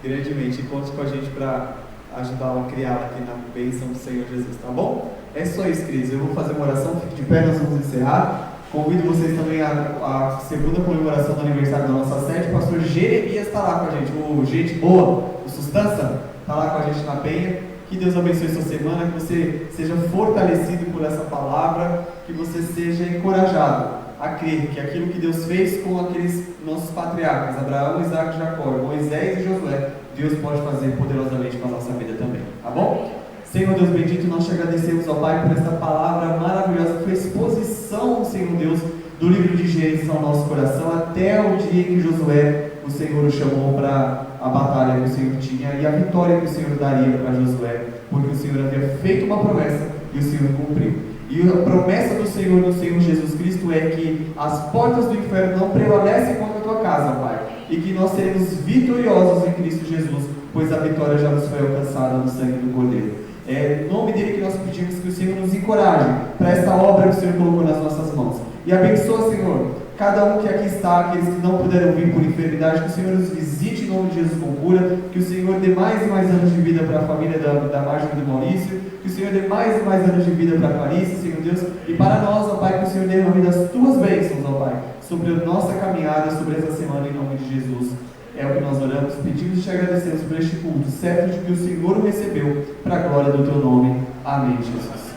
grandemente. E conte com a gente para ajudá-la a criá-la aqui na bênção do Senhor Jesus, tá bom? É só isso, queridos. Eu vou fazer uma oração, fique de pé, nós vamos encerrar. Convido vocês também à segunda comemoração do aniversário da nossa sede. O pastor Jeremias está lá com a gente, o gente boa, o Sustância, está lá com a gente na Penha. Que Deus abençoe sua semana, que você seja fortalecido por essa palavra, que você seja encorajado a crer que aquilo que Deus fez com aqueles nossos patriarcas, Abraão, Isaac e Jacó, Moisés e Josué, Deus pode fazer poderosamente com a nossa vida também, tá bom? Senhor Deus bendito, nós te agradecemos, ó Pai, por essa palavra maravilhosa, que foi exposição, Senhor Deus, do livro de Gênesis ao nosso coração, até o dia em que Josué, o Senhor o chamou para a batalha que o Senhor tinha e a vitória que o Senhor daria para Josué, porque o Senhor havia feito uma promessa e o Senhor cumpriu. E a promessa do Senhor, no Senhor Jesus Cristo, é que as portas do inferno não prevalecem contra a tua casa, Pai, e que nós seremos vitoriosos em Cristo Jesus, pois a vitória já nos foi alcançada no sangue do Cordeiro. É em nome dele que nós pedimos que o Senhor nos encoraje para esta obra que o Senhor colocou nas nossas mãos. E abençoa, Senhor, cada um que aqui está, aqueles que não puderam vir por enfermidade, que o Senhor os visite em nome de Jesus com cura, que o Senhor dê mais e mais anos de vida para a família da Marjorie e do Maurício, que o Senhor dê mais e mais anos de vida para a Clarice, Senhor Deus, e para nós, ó Pai, que o Senhor derrame das tuas bênçãos, ó Pai, sobre a nossa caminhada, sobre essa semana, em nome de Jesus. É o que nós oramos, pedimos e te agradecemos por este culto, certo de que o Senhor o recebeu, para a glória do teu nome. Amém, Jesus.